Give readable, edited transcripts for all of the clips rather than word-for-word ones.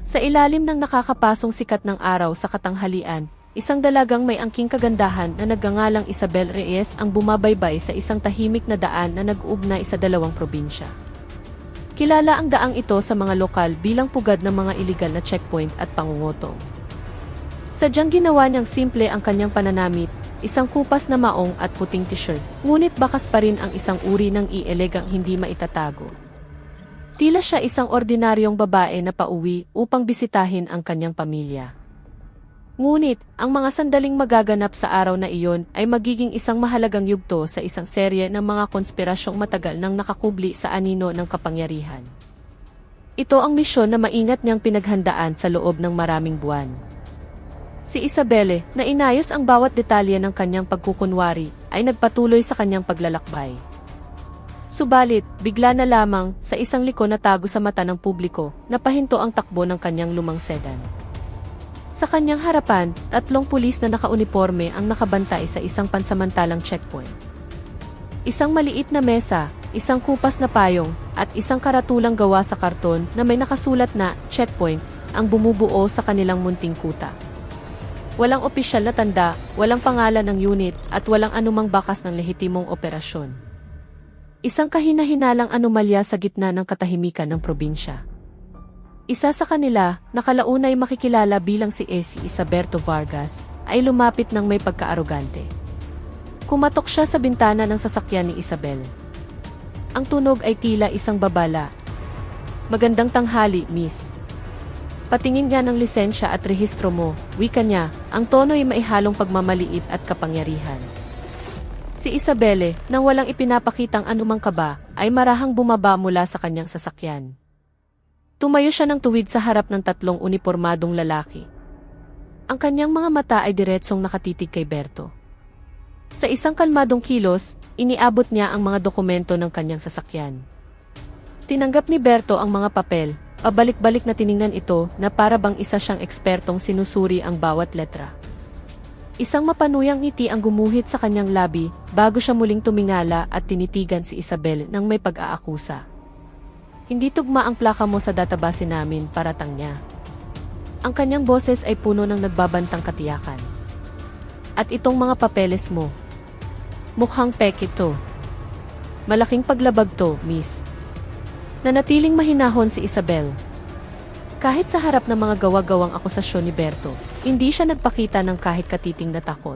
Sa ilalim ng nakakapasong sikat ng araw sa katanghalian, isang dalagang may angking kagandahan na nagngangalang Isabel Reyes ang bumabaybay sa isang tahimik na daan na nag-uugnay sa dalawang probinsya. Kilala ang daang ito sa mga lokal bilang pugad ng mga iligal na checkpoint at pangungutong. Sadyang ginawa niyang simple ang kanyang pananamit, isang kupas na maong at puting t-shirt, ngunit bakas pa rin ang isang uri ng ielegang hindi maitatago. Tila siya isang ordinaryong babae na pauwi upang bisitahin ang kanyang pamilya. Ngunit, ang mga sandaling magaganap sa araw na iyon ay magiging isang mahalagang yugto sa isang serye ng mga konspirasyong matagal nang nakakubli sa anino ng kapangyarihan. Ito ang misyon na maingat niyang pinaghandaan sa loob ng maraming buwan. Si Isabelle, na inayos ang bawat detalye ng kanyang pagkukunwari, ay nagpatuloy sa kanyang paglalakbay. Subalit, bigla na lamang, sa isang liko na tago sa mata ng publiko, napahinto ang takbo ng kanyang lumang sedan. Sa kanyang harapan, 3 pulis na nakauniporme ang nakabantay sa isang pansamantalang checkpoint. Isang maliit na mesa, isang kupas na payong, at isang karatulang gawa sa karton na may nakasulat na checkpoint ang bumubuo sa kanilang munting kuta. Walang opisyal na tanda, walang pangalan ng unit, at walang anumang bakas ng lehitimong operasyon. Isang kahina-hinalang anomalya sa gitna ng katahimikan ng probinsya. Isa sa kanila, nakalaunay makikilala bilang si Isaberto Vargas, ay lumapit ng may pagkaarogante. Kumatok siya sa bintana ng sasakyan ni Isabel. Ang tunog ay tila isang babala. "Magandang tanghali, miss. Patingin nga ng lisensya at rehistro mo," wika niya, ang tono ay maihalong pagmamaliit at kapangyarihan. Si Isabelle, nang walang ipinapakitang anumang kaba, ay marahang bumaba mula sa kanyang sasakyan. Tumayo siya ng tuwid sa harap ng 3 unipormadong lalaki. Ang kanyang mga mata ay diretsong nakatitig kay Berto. Sa isang kalmadong kilos, iniabot niya ang mga dokumento ng kanyang sasakyan. Tinanggap ni Berto ang mga papel, pabalik-balik na tiningnan ito na para bang isa siyang ekspertong sinusuri ang bawat letra. Isang mapanuyang ngiti ang gumuhit sa kanyang labi bago siya muling tumingala at tinitigan si Isabel nang may pag-aakusa. "Hindi tugma ang plaka mo sa database namin," paratang niya. Ang kanyang boses ay puno ng nagbabantang katiyakan. "At itong mga papeles mo, mukhang peke to. Malaking paglabag to, miss." Nanatiling mahinahon si Isabel. Kahit sa harap ng mga gawa-gawang akusasyon ni Berto, hindi siya nagpakita ng kahit katiting na takot.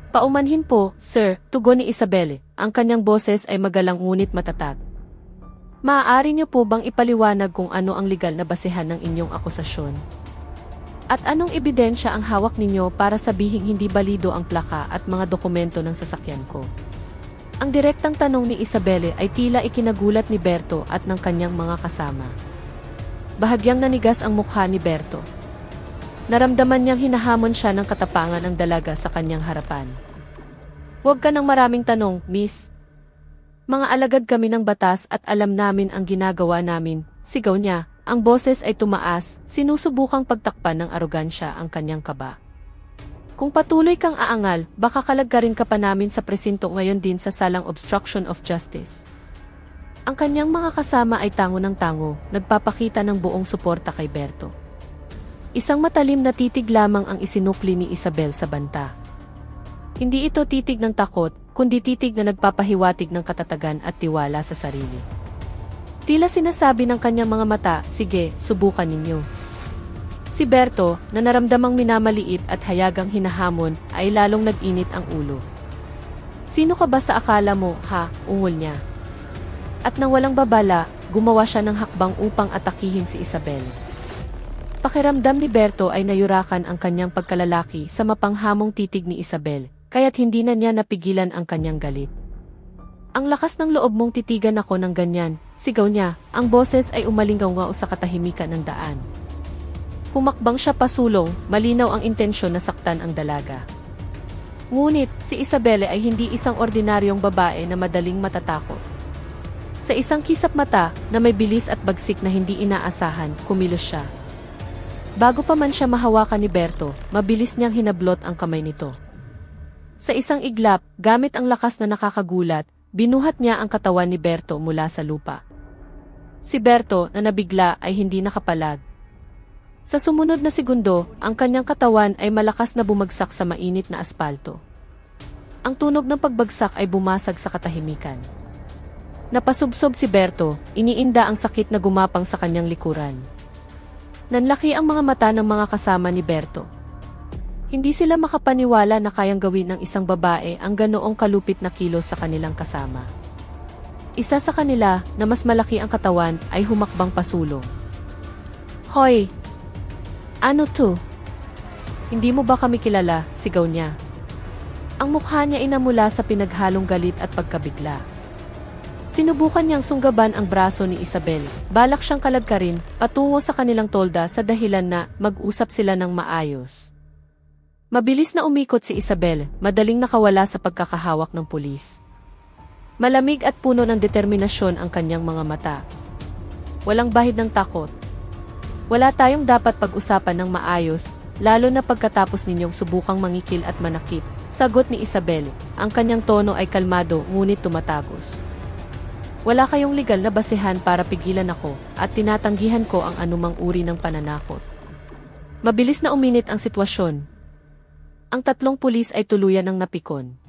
"Paumanhin po, sir," tugon ni Isabelle, ang kanyang boses ay magalang ngunit matatag. "Maaari niyo po bang ipaliwanag kung ano ang legal na basehan ng inyong akusasyon? At anong ebidensya ang hawak ninyo para sabihing hindi balido ang plaka at mga dokumento ng sasakyan ko?" Ang direktang tanong ni Isabelle ay tila ikinagulat ni Berto at ng kanyang mga kasama. Bahagyang nanigas ang mukha ni Berto. Naramdaman niyang hinahamon siya ng katapangan ng dalaga sa kanyang harapan. "Huwag ka ng maraming tanong, miss. Mga alagad kami ng batas at alam namin ang ginagawa namin," sigaw niya. Ang boses ay tumaas, sinusubukang pagtakpan ng arogansya ang kanyang kaba. "Kung patuloy kang aangal, baka kalagkarin ka pa namin sa presinto ngayon din sa salang obstruction of justice." Ang kanyang mga kasama ay tango ng tango, nagpapakita ng buong suporta kay Berto. Isang matalim na titig lamang ang isinukli ni Isabel sa banta. Hindi ito titig ng takot, kundi titig na nagpapahiwatig ng katatagan at tiwala sa sarili. Tila sinasabi ng kanyang mga mata, "Sige, subukan ninyo." Si Berto, na naramdamang minamaliit at hayagang hinahamon, ay lalong nag-init ang ulo. "Sino ka ba sa akala mo, ha?" ungol niya. At nang walang babala, gumawa siya ng hakbang upang atakihin si Isabel. Pakiramdam ni Berto ay nayurakan ang kanyang pagkalalaki sa mapanghamong titig ni Isabel, kaya't hindi na niya napigilan ang kanyang galit. "Ang lakas ng loob mong titigan ako ng ganyan," sigaw niya, ang boses ay umalingaw-ngaw sa katahimikan ng daan. Humakbang siya pasulong, malinaw ang intensyon na saktan ang dalaga. Ngunit, si Isabelle ay hindi isang ordinaryong babae na madaling matatakot. Sa isang kisap mata, na may bilis at bagsik na hindi inaasahan, kumilos siya. Bago pa man siya mahawakan ni Berto, mabilis niyang hinablot ang kamay nito. Sa isang iglap, gamit ang lakas na nakakagulat, binuhat niya ang katawan ni Berto mula sa lupa. Si Berto, na nabigla, ay hindi nakapalag. Sa sumunod na segundo, ang kanyang katawan ay malakas na bumagsak sa mainit na aspalto. Ang tunog ng pagbagsak ay bumasag sa katahimikan. Napasubsob si Berto, iniinda ang sakit na gumapang sa kanyang likuran. Nanlaki ang mga mata ng mga kasama ni Berto. Hindi sila makapaniwala na kayang gawin ng isang babae ang ganoong kalupit na kilos sa kanilang kasama. Isa sa kanila, na mas malaki ang katawan, ay humakbang pasulong. "Hoy! Ano to? Hindi mo ba kami kilala?" sigaw niya. Ang mukha niya ay namula sa pinaghalong galit at pagkabigla. Sinubukan niyang sunggaban ang braso ni Isabel, balak siyang kalagkarin, patungo sa kanilang tolda sa dahilan na mag-usap sila ng maayos. Mabilis na umikot si Isabel, madaling nakawala sa pagkakahawak ng pulis. Malamig at puno ng determinasyon ang kanyang mga mata. Walang bahid ng takot. Wala tayong dapat pag-usapan ng maayos, lalo na pagkatapos ninyong subukang mangikil at manakit, sagot ni Isabel. Ang kanyang tono ay kalmado ngunit tumatagos. Wala kayong legal na basehan para pigilan ako, at tinatanggihan ko ang anumang uri ng pananakot. Mabilis na uminit ang sitwasyon. Ang tatlong pulis ay tuluyan ng napikon.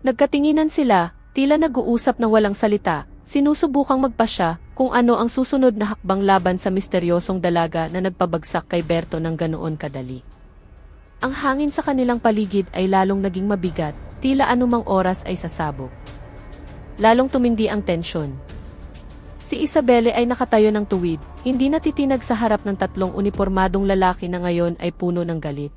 Nagkatinginan sila, tila nag-uusap na walang salita, sinusubukang magpasya kung ano ang susunod na hakbang laban sa misteryosong dalaga na nagpabagsak kay Berto ng ganoon kadali. Ang hangin sa kanilang paligid ay lalong naging mabigat, tila anumang oras ay sasabog. Lalong tumindi ang tensyon. Si Isabelle ay nakatayo ng tuwid, hindi natitinag sa harap ng tatlong unipormadong lalaki na ngayon ay puno ng galit.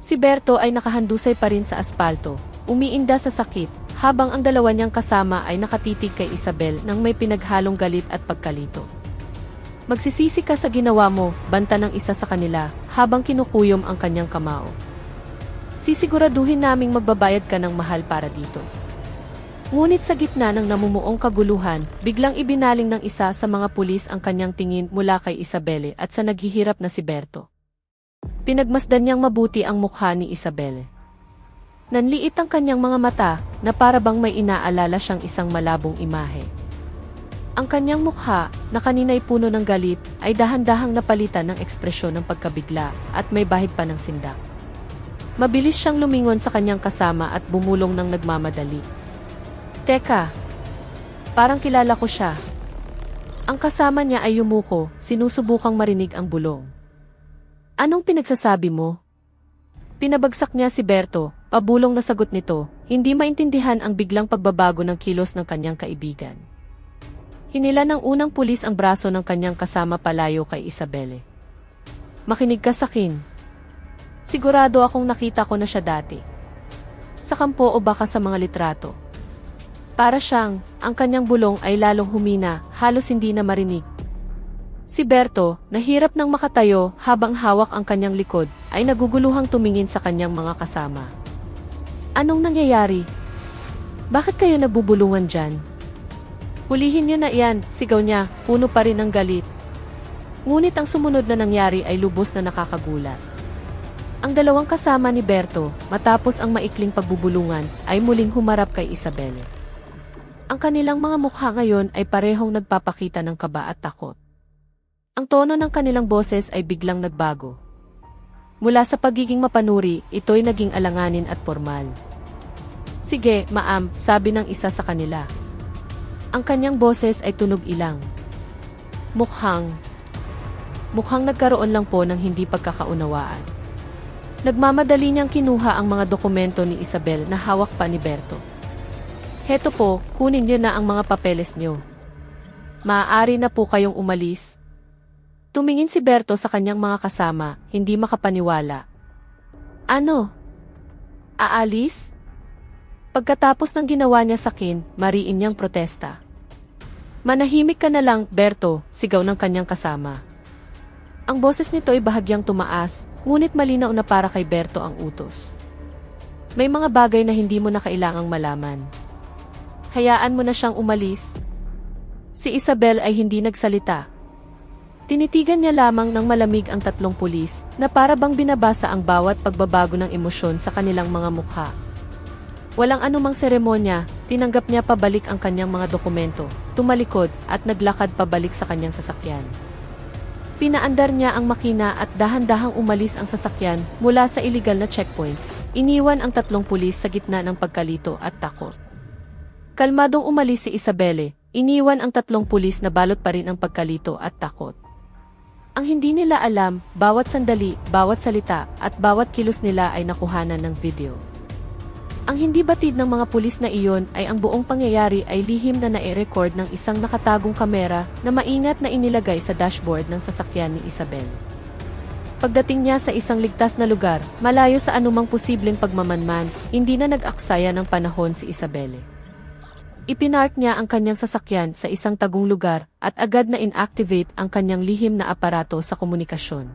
Si Berto ay nakahandusay pa rin sa aspalto, umiinda sa sakit, habang ang dalawa niyang kasama ay nakatitig kay Isabel nang may pinaghalong galit at pagkalito. "Magsisisi ka sa ginawa mo," banta ng isa sa kanila, habang kinukuyom ang kanyang kamao. "Sisiguraduhin naming magbabayad ka ng mahal para dito." Ngunit sa gitna ng namumuong kaguluhan, biglang ibinaling ng isa sa mga pulis ang kanyang tingin mula kay Isabelle at sa naghihirap na si Berto. Pinagmasdan niyang mabuti ang mukha ni Isabelle. Nanliit ang kanyang mga mata, na para bang may inaalala siyang isang malabong imahe. Ang kanyang mukha, na kanina'y puno ng galit, ay dahan-dahang napalitan ng ekspresyon ng pagkabigla, at may bahid pa ng sindak. Mabilis siyang lumingon sa kanyang kasama at bumulong ng nagmamadali. "Teka, parang kilala ko siya." Ang kasama niya ay yumuko, sinusubukang marinig ang bulong. "Anong pinagsasabi mo?" Pinabagsak niya si Berto, pabulong na sagot nito, hindi maintindihan ang biglang pagbabago ng kilos ng kanyang kaibigan. Hinila ng unang pulis ang braso ng kanyang kasama palayo kay Isabelle. "Makinig ka sa akin. Sigurado akong nakita ko na siya dati. Sa kampo o baka sa mga litrato." Para siyang, ang kanyang bulong ay lalong humina, halos hindi na marinig. Si Berto, nahirap nang makatayo habang hawak ang kanyang likod, ay naguguluhang tumingin sa kanyang mga kasama. "Anong nangyayari? Bakit kayo nagbubulungan dyan?" "Hulihin niyo na iyan," sigaw niya, puno pa rin ng galit. Ngunit ang sumunod na nangyari ay lubos na nakakagulat. Ang dalawang kasama ni Berto, matapos ang maikling pagbubulungan, ay muling humarap kay Isabelle. Ang kanilang mga mukha ngayon ay parehong nagpapakita ng kaba at takot. Ang tono ng kanilang boses ay biglang nagbago. Mula sa pagiging mapanuri, ito'y naging alanganin at formal. "Sige, ma'am," sabi ng isa sa kanila. Ang kanyang boses ay tunog ilang. Mukhang nagkaroon lang po ng hindi pagkakaunawaan. Nagmamadali niyang kinuha ang mga dokumento ni Isabel na hawak pa ni Berto. "Heto po, kunin niyo na ang mga papeles niyo. Maaari na po kayong umalis." Tumingin si Berto sa kanyang mga kasama, hindi makapaniwala. "Ano? Aalis?" Pagkatapos ng ginawa niya sa akin, mariin niyang protesta. "Manahimik ka na lang, Berto," sigaw ng kanyang kasama. Ang boses nito ay bahagyang tumaas, ngunit malinaw na para kay Berto ang utos. "May mga bagay na hindi mo na kailangang malaman. Hayaan mo na siyang umalis." Si Isabel ay hindi nagsalita. Tinitigan niya lamang ng malamig ang tatlong pulis, na para bang binabasa ang bawat pagbabago ng emosyon sa kanilang mga mukha. Walang anumang seremonya, tinanggap niya pabalik ang kanyang mga dokumento, tumalikod, at naglakad pabalik sa kanyang sasakyan. Pinaandar niya ang makina at dahan-dahang umalis ang sasakyan mula sa iligal na checkpoint. Iniwan ang 3 pulis sa gitna ng pagkalito at takot. Kalmadong umalis si Isabelle, iniwan ang 3 pulis na balot pa rin ang pagkalito at takot. Ang hindi nila alam, bawat sandali, bawat salita, at bawat kilos nila ay nakuhanan ng video. Ang hindi batid ng mga pulis na iyon ay ang buong pangyayari ay lihim na nai-record ng isang nakatagong kamera na maingat na inilagay sa dashboard ng sasakyan ni Isabelle. Pagdating niya sa isang ligtas na lugar, malayo sa anumang posibleng pagmamanman, hindi na nag-aksaya ng panahon si Isabelle. Ipinark niya ang kanyang sasakyan sa isang tagong lugar at agad na inactivate ang kanyang lihim na aparato sa komunikasyon.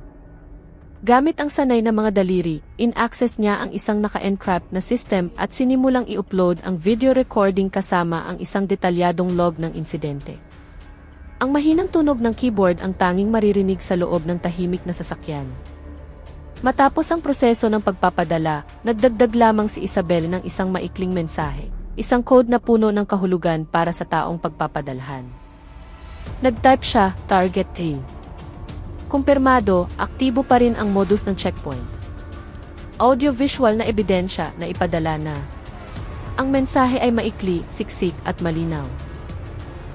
Gamit ang sanay na mga daliri, in-access niya ang isang naka-encrypt na system at sinimulang i-upload ang video recording kasama ang isang detalyadong log ng insidente. Ang mahinang tunog ng keyboard ang tanging maririnig sa loob ng tahimik na sasakyan. Matapos ang proseso ng pagpapadala, nagdagdag lamang si Isabelle ng isang maikling mensahe. Isang code na puno ng kahulugan para sa taong pagpapadalhan. Nag-type siya, Target Team. Kumpirmado, aktibo pa rin ang modus ng checkpoint. Audio-visual na ebidensya na ipadala na. Ang mensahe ay maikli, siksik at malinaw.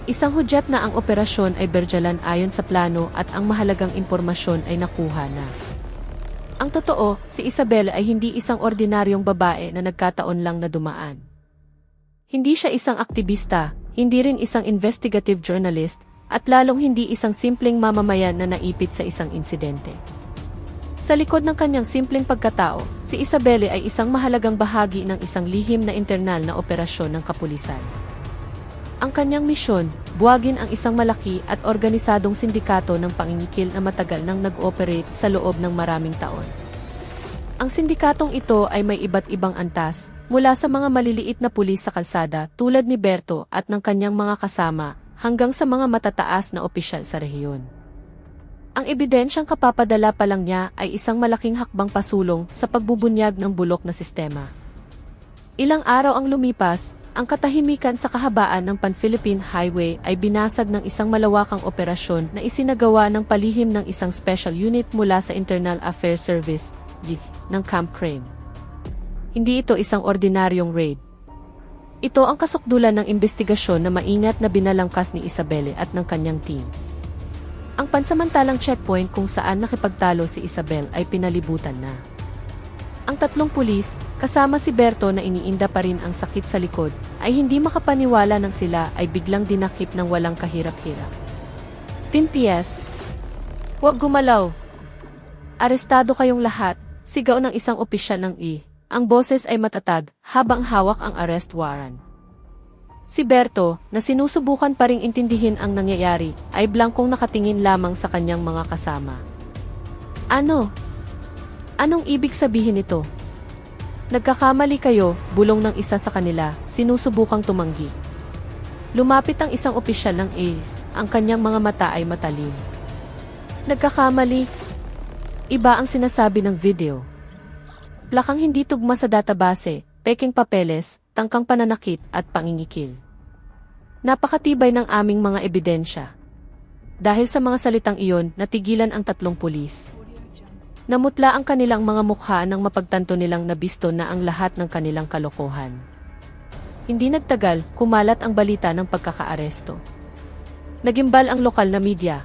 Isang hudyat na ang operasyon ay berjalan ayon sa plano at ang mahalagang impormasyon ay nakuha na. Ang totoo, si Isabelle ay hindi isang ordinaryong babae na nagkataon lang na dumaan. Hindi siya isang aktivista, hindi rin isang investigative journalist, at lalong hindi isang simpleng mamamayan na naipit sa isang insidente. Sa likod ng kanyang simpleng pagkatao, si Isabelle ay isang mahalagang bahagi ng isang lihim na internal na operasyon ng kapulisan. Ang kanyang misyon, buwagin ang isang malaki at organisadong sindikato ng pangingikil na matagal nang nag-operate sa loob ng maraming taon. Ang sindikatong ito ay may iba't ibang antas, mula sa mga maliliit na pulis sa kalsada tulad ni Berto at ng kanyang mga kasama, hanggang sa mga matataas na opisyal sa rehiyon. Ang ebidensyang kapapadala pa lang niya ay isang malaking hakbang pasulong sa pagbubunyag ng bulok na sistema. Ilang araw ang lumipas, ang katahimikan sa kahabaan ng Pan-Philippine Highway ay binasag ng isang malawakang operasyon na isinagawa ng palihim ng isang special unit mula sa Internal Affairs Service, ng Camp Crame. Hindi ito isang ordinaryong raid. Ito ang kasukdulan ng investigasyon na maingat na binalangkas ni Isabelle at ng kanyang team. Ang pansamantalang checkpoint kung saan nakipagtalo si Isabelle ay pinalibutan na. Ang 3 pulis, kasama si Berto na iniinda pa rin ang sakit sa likod, ay hindi makapaniwala nang sila ay biglang dinakip ng walang kahirap-hirap. 10 PS. Huwag gumalaw. Arestado kayong lahat, sigaw ng isang opisyal ng Ang boses ay matatag, habang hawak ang arrest warrant. Si Berto, na sinusubukan pa ring intindihin ang nangyayari, ay blangkong nakatingin lamang sa kanyang mga kasama. Ano? Anong ibig sabihin nito? Nagkakamali kayo, bulong ng isa sa kanila, sinusubukang tumanggi. Lumapit ang isang opisyal ng ACE, ang kanyang mga mata ay matalim. Nagkakamali? Iba ang sinasabi ng video. Plakang hindi tugma sa database, peking papeles, tangkang pananakit at pangingikil. Napakatibay ng aming mga ebidensya. Dahil sa mga salitang iyon, natigilan ang 3 pulis. Namutla ang kanilang mga mukha nang mapagtanto nilang nabisto na ang lahat ng kanilang kalokohan. Hindi nagtagal, kumalat ang balita ng pagkakaaresto. Nagimbal ang lokal na media.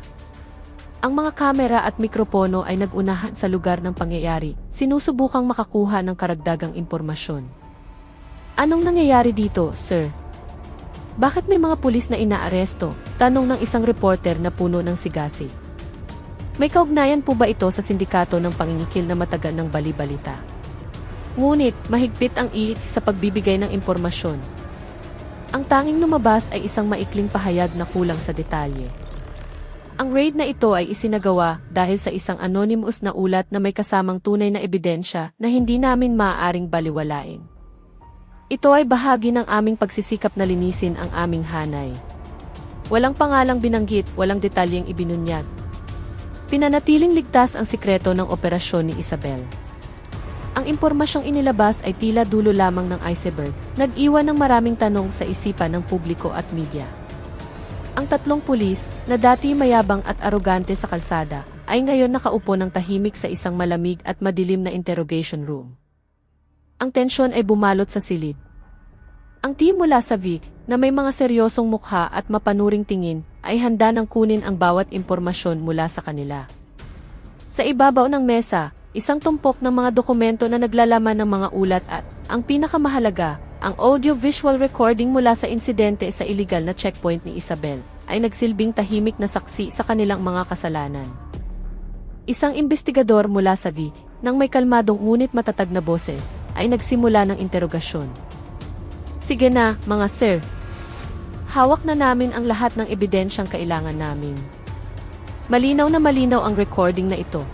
Ang mga kamera at mikropono ay nag-unahan sa lugar ng pangyayari, sinusubukang makakuha ng karagdagang impormasyon. Anong nangyayari dito, sir? Bakit may mga pulis na inaaresto? Tanong ng isang reporter na puno ng sigasig. May kaugnayan po ba ito sa sindikato ng pangingikil na matagal ng bali-balita? Ngunit, mahigpit ang sa pagbibigay ng impormasyon. Ang tanging lumabas ay isang maikling pahayag na kulang sa detalye. Ang raid na ito ay isinagawa dahil sa isang anonymous na ulat na may kasamang tunay na ebidensya na hindi namin maaaring baliwalain. Ito ay bahagi ng aming pagsisikap na linisin ang aming hanay. Walang pangalang binanggit, walang detalyeng ibinunyag. Pinanatiling ligtas ang sikreto ng operasyon ni Isabelle. Ang impormasyong inilabas ay tila dulo lamang ng iceberg, nag-iwan ng maraming tanong sa isipan ng publiko at media. Ang tatlong pulis, na dati mayabang at arogante sa kalsada, ay ngayon nakaupo ng tahimik sa isang malamig at madilim na interrogation room. Ang tensyon ay bumalot sa silid. Ang team mula sa Vic, na may mga seryosong mukha at mapanuring tingin, ay handa nang kunin ang bawat impormasyon mula sa kanila. Sa ibabaw ng mesa, isang tumpok ng mga dokumento na naglalaman ng mga ulat at, ang pinakamahalaga, ang audio-visual recording mula sa insidente sa illegal na checkpoint ni Isabel, ay nagsilbing tahimik na saksi sa kanilang mga kasalanan. Isang investigador mula sa Vic, nang may kalmadong ngunit matatag na boses, ay nagsimula ng interogasyon. Sige na, mga sir. Hawak na namin ang lahat ng ebidensyang kailangan namin. Malinaw na malinaw ang recording na ito.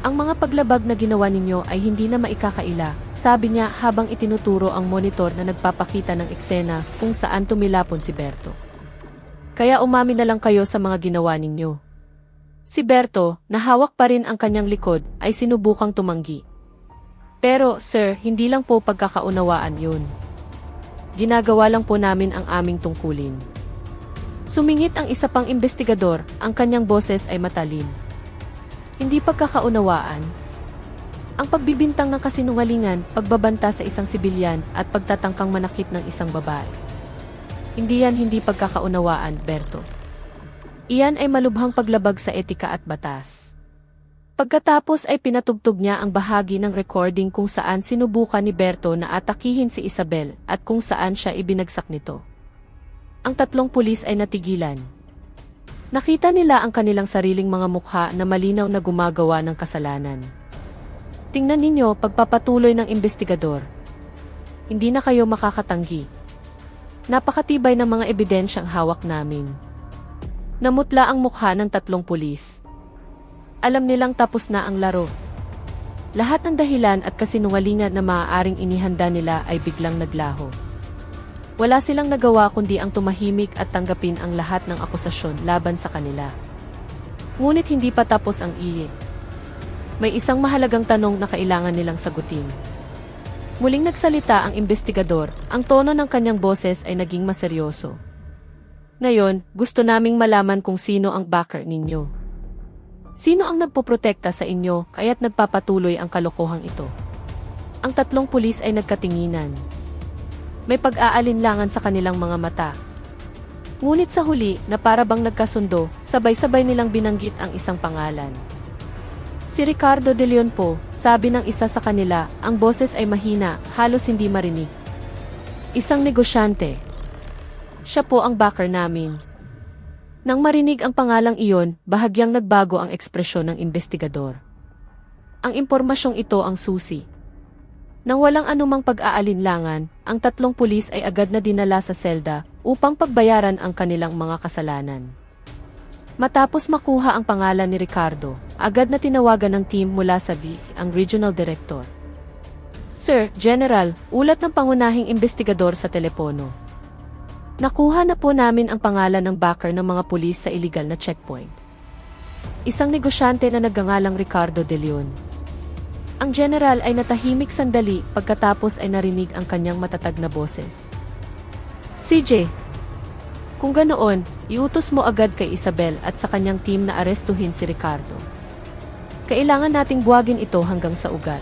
Ang mga paglabag na ginawa ninyo ay hindi na maikakaila, sabi niya habang itinuturo ang monitor na nagpapakita ng eksena kung saan tumilapon si Berto. Kaya umamin na lang kayo sa mga ginawa ninyo. Si Berto, na hawak pa rin ang kanyang likod, ay sinubukang tumanggi. Pero, sir, hindi lang po pagkakaunawaan yun. Ginagawa lang po namin ang aming tungkulin. Sumingit ang isa pang investigador, ang kanyang boses ay matalim. Hindi pagkakaunawaan. Ang pagbibintang ng kasinungalingan, pagbabanta sa isang sibilyan, at pagtatangkang manakit ng isang babae. Hindi pagkakaunawaan, Berto. Iyan ay malubhang paglabag sa etika at batas. Pagkatapos ay pinatugtog niya ang bahagi ng recording kung saan sinubukan ni Berto na atakihin si Isabel at kung saan siya ibinagsak nito. Ang tatlong pulis ay natigilan. Nakita nila ang kanilang sariling mga mukha na malinaw na gumagawa ng kasalanan. Tingnan ninyo pagpapatuloy ng investigador. Hindi na kayo makakatanggi. Napakatibay ng mga ebidensyang hawak namin. Namutla ang mukha ng tatlong pulis. Alam nilang tapos na ang laro. Lahat ng dahilan at kasinungalingan na maaaring inihanda nila ay biglang naglaho. Wala silang nagawa kundi ang tumahimik at tanggapin ang lahat ng akusasyon laban sa kanila. Ngunit hindi pa tapos ang iye. May isang mahalagang tanong na kailangan nilang sagutin. Muling nagsalita ang investigador, ang tono ng kanyang boses ay naging maseryoso. Ngayon, gusto naming malaman kung sino ang backer ninyo. Sino ang nagpoprotekta sa inyo kaya't nagpapatuloy ang kalokohang ito? Ang tatlong pulis ay nagkatinginan. May pag-aalinlangan sa kanilang mga mata. Ngunit sa huli, na para bang nagkasundo, sabay-sabay nilang binanggit ang isang pangalan. Si Ricardo de Leon po, sabi ng isa sa kanila, ang boses ay mahina, halos hindi marinig. Isang negosyante. Siya po ang backer namin. Nang marinig ang pangalang iyon, bahagyang nagbago ang ekspresyon ng investigador. Ang impormasyong ito ang susi. Nang walang anumang pag-aalinlangan, ang tatlong pulis ay agad na dinala sa selda upang pagbayaran ang kanilang mga kasalanan. Matapos makuha ang pangalan ni Ricardo, agad na tinawagan ng team mula sa Vic, ang regional director. Sir, General, ulat ng pangunahing investigador sa telepono. Nakuha na po namin ang pangalan ng backer ng mga pulis sa illegal na checkpoint. Isang negosyante na nagngangalang Ricardo de Leon. Ang general ay natahimik sandali pagkatapos ay narinig ang kanyang matatag na boses. CJ, kung ganoon, iutos mo agad kay Isabel at sa kanyang team na arestuhin si Ricardo. Kailangan nating buwagin ito hanggang sa ugat.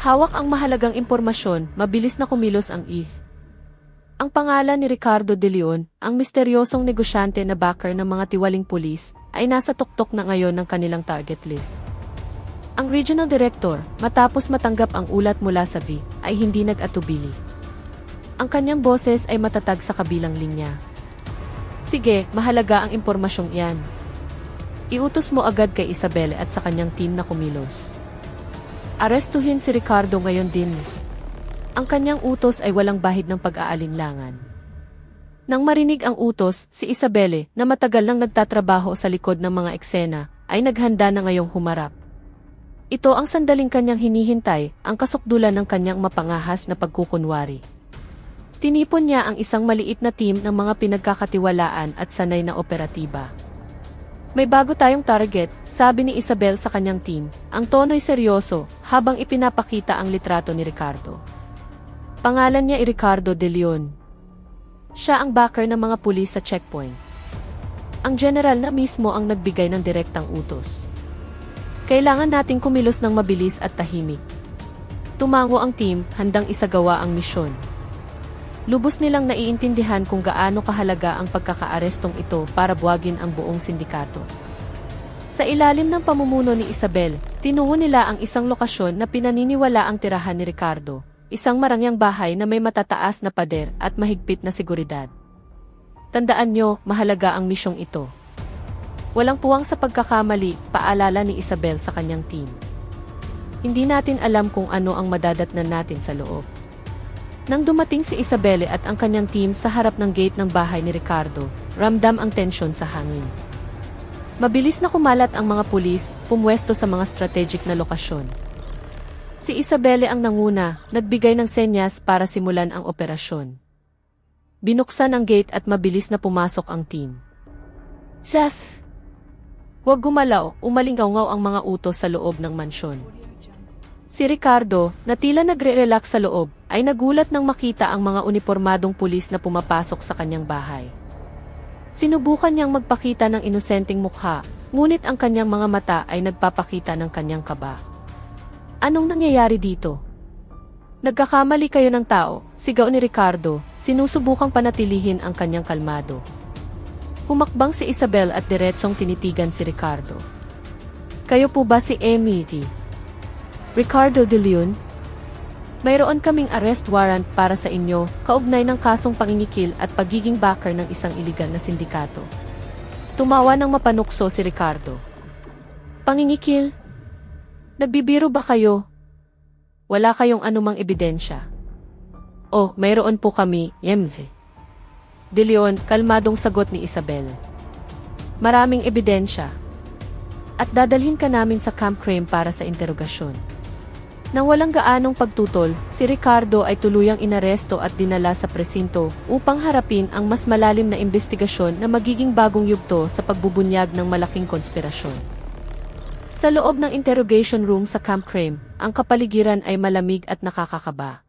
Hawak ang mahalagang impormasyon, mabilis na kumilos ang ETH. Ang pangalan ni Ricardo de Leon, ang misteryosong negosyante na backer ng mga tiwaling pulis, ay nasa tuktok na ngayon ng kanilang target list. Ang regional director, matapos matanggap ang ulat mula sa V, ay hindi nag-atubili. Ang kanyang boses ay matatag sa kabilang linya. Sige, mahalaga ang impormasyong iyan. Iutos mo agad kay Isabel at sa kanyang team na kumilos. Arestuhin si Ricardo ngayon din. Ang kanyang utos ay walang bahid ng pag-aalinlangan. Nang marinig ang utos, si Isabelle, na matagal nang nagtatrabaho sa likod ng mga eksena, ay naghanda na ngayong humarap. Ito ang sandaling kanyang hinihintay, ang kasukdulan ng kanyang mapangahas na pagkukunwari. Tinipon niya ang isang maliit na team ng mga pinagkakatiwalaan at sanay na operatiba. May bago tayong target, sabi ni Isabel sa kanyang team, ang tono'y seryoso, habang ipinapakita ang litrato ni Ricardo. Pangalan niya ay Ricardo de Leon. Siya ang backer ng mga pulis sa checkpoint. Ang general na mismo ang nagbigay ng direktang utos. Kailangan nating kumilos ng mabilis at tahimik. Tumango ang team, handang isagawa ang misyon. Lubos nilang naiintindihan kung gaano kahalaga ang pagkakaarestong ito para buwagin ang buong sindikato. Sa ilalim ng pamumuno ni Isabel, tinungo nila ang isang lokasyon na pinaniniwala ang tirahan ni Ricardo, isang marangyang bahay na may matataas na pader at mahigpit na seguridad. Tandaan nyo, mahalaga ang misyong ito. Walang puwang sa pagkakamali, paalala ni Isabel sa kanyang team. Hindi natin alam kung ano ang madadatnan natin sa loob. Nang dumating si Isabelle at ang kanyang team sa harap ng gate ng bahay ni Ricardo, ramdam ang tensyon sa hangin. Mabilis na kumalat ang mga pulis, pumwesto sa mga strategic na lokasyon. Si Isabelle ang nanguna, nagbigay ng senyas para simulan ang operasyon. Binuksan ang gate at mabilis na pumasok ang team. Sas! Huwag gumalaw, umalingaw-ngaw ang mga utos sa loob ng mansyon. Si Ricardo, na tila nagre-relax sa loob, ay nagulat nang makita ang mga unipormadong pulis na pumapasok sa kanyang bahay. Sinubukan niyang magpakita ng inosenteng mukha, ngunit ang kanyang mga mata ay nagpapakita ng kanyang kaba. Anong nangyayari dito? Nagkakamali kayo ng tao, sigaw ni Ricardo, sinusubukang panatilihin ang kanyang kalmado. Humakbang si Isabel at diretsong tinitigan si Ricardo. Kayo po ba si Emily? Ricardo de Leon? Mayroon kaming arrest warrant para sa inyo, kaugnay ng kasong pangingikil at pagiging backer ng isang iligal na sindikato. Tumawa ng mapanukso si Ricardo. Pangingikil? Nagbibiro ba kayo? Wala kayong anumang ebidensya. Oh, mayroon po kami, Emily. De Leon, kalmadong sagot ni Isabel. Maraming ebidensya. At dadalhin ka namin sa Camp Crame para sa interogasyon. Nang walang gaanong pagtutol, si Ricardo ay tuluyang inaresto at dinala sa presinto upang harapin ang mas malalim na investigasyon na magiging bagong yugto sa pagbubunyag ng malaking konspirasyon. Sa loob ng interrogation room sa Camp Crame, ang kapaligiran ay malamig at nakakakaba.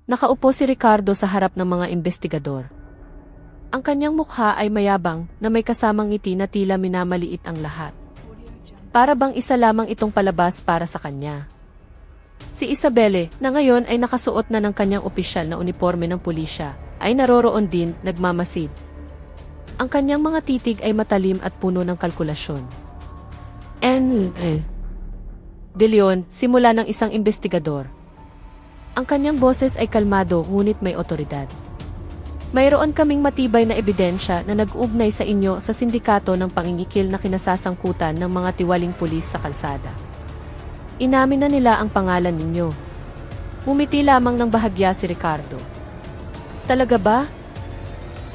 Nakaupo si Ricardo sa harap ng mga investigador. Ang kanyang mukha ay mayabang na may kasamang ngiti na tila minamaliit ang lahat. Para bang isa lamang itong palabas para sa kanya. Si Isabelle, na ngayon ay nakasuot na ng kanyang opisyal na uniforme ng pulisya, ay naroroon din, nagmamasid. Ang kanyang mga titig ay matalim at puno ng kalkulasyon. De Leon, simula ng isang investigador. Ang kanyang boses ay kalmado ngunit may otoridad. Mayroon kaming matibay na ebidensya na nag-ugnay sa inyo sa sindikato ng pangingikil na kinasasangkutan ng mga tiwaling pulis sa kalsada. Inamin na nila ang pangalan ninyo. Umiti lamang ng bahagya si Ricardo. Talaga ba?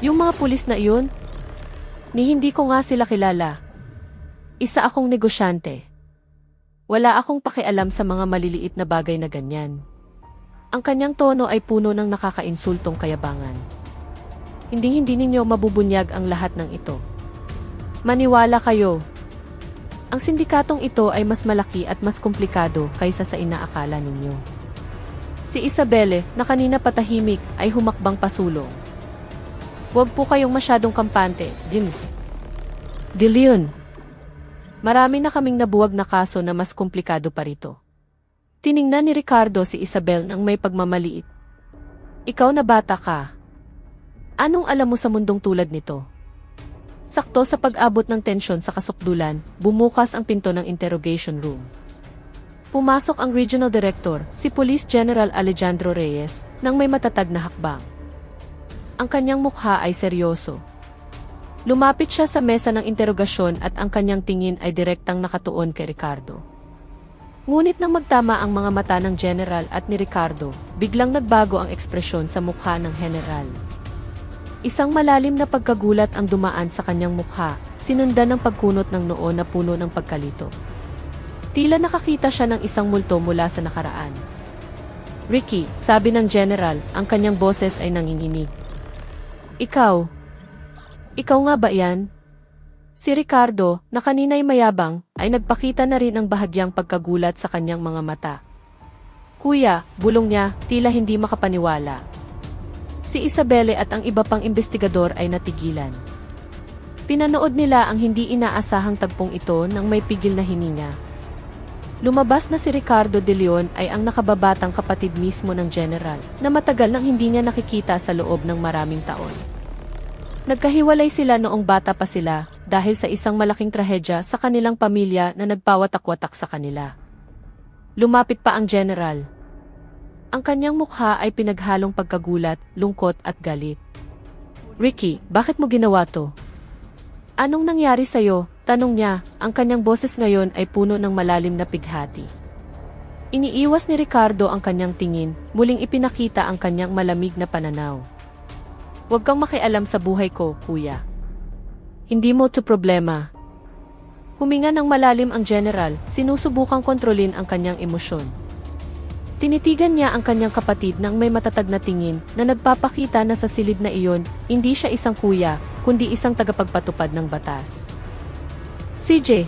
Yung mga pulis na iyon? Ni hindi ko nga sila kilala. Isa akong negosyante. Wala akong pakialam sa mga maliliit na bagay na ganyan. Ang kanyang tono ay puno ng nakakainsultong kayabangan. Hindi ninyo mabubunyag ang lahat ng ito. Maniwala kayo. Ang sindikatong ito ay mas malaki at mas komplikado kaysa sa inaakala ninyo. Si Isabelle, na kanina patahimik, ay humakbang pasulong. Huwag po kayong masyadong kampante, De Leon. Marami na kaming nabuwag na kaso na mas komplikado pa rito. Tiningnan ni Ricardo si Isabel nang may pagmamaliit. Ikaw na bata ka. Anong alam mo sa mundong tulad nito? Sakto sa pag-abot ng tensyon sa kasukdulan, bumukas ang pinto ng interrogation room. Pumasok ang regional director, si Police General Alejandro Reyes, nang may matatag na hakbang. Ang kanyang mukha ay seryoso. Lumapit siya sa mesa ng interogasyon at ang kanyang tingin ay direktang nakatuon kay Ricardo. Ngunit nang magtama ang mga mata ng general at ni Ricardo, biglang nagbago ang ekspresyon sa mukha ng general. Isang malalim na pagkagulat ang dumaan sa kanyang mukha, sinundan ng pagkunot ng noo na puno ng pagkalito. Tila nakakita siya ng isang multo mula sa nakaraan. Ricky, sabi ng general, ang kanyang boses ay nanginginig. Ikaw nga ba yan? Si Ricardo, na kanina'y mayabang, ay nagpakita na rin ang bahagyang pagkagulat sa kanyang mga mata. Kuya, bulong niya, tila hindi makapaniwala. Si Isabelle at ang iba pang investigador ay natigilan. Pinanood nila ang hindi inaasahang tagpong ito nang may pigil na hininga. Lumabas na si Ricardo de Leon ay ang nakababatang kapatid mismo ng general na matagal nang hindi niya nakikita sa loob ng maraming taon. Nagkahiwalay sila noong bata pa sila dahil sa isang malaking trahedya sa kanilang pamilya na nagpawatak-watak sa kanila. Lumapit pa ang general. Ang kanyang mukha ay pinaghalong pagkagulat, lungkot at galit. "Ricky, bakit mo ginawa to? Anong nangyari sa'yo?" Tanong niya, ang kanyang boses ngayon ay puno ng malalim na pighati. Iniiwas ni Ricardo ang kanyang tingin, muling ipinakita ang kanyang malamig na pananaw. "Huwag kang makialam sa buhay ko, kuya. Hindi mo to problema." Huminga ng malalim ang general, sinusubukang kontrolin ang kanyang emosyon. Tinitigan niya ang kanyang kapatid nang may matatag na tingin na nagpapakita na sa silid na iyon, hindi siya isang kuya, kundi isang tagapagpatupad ng batas. "CJ,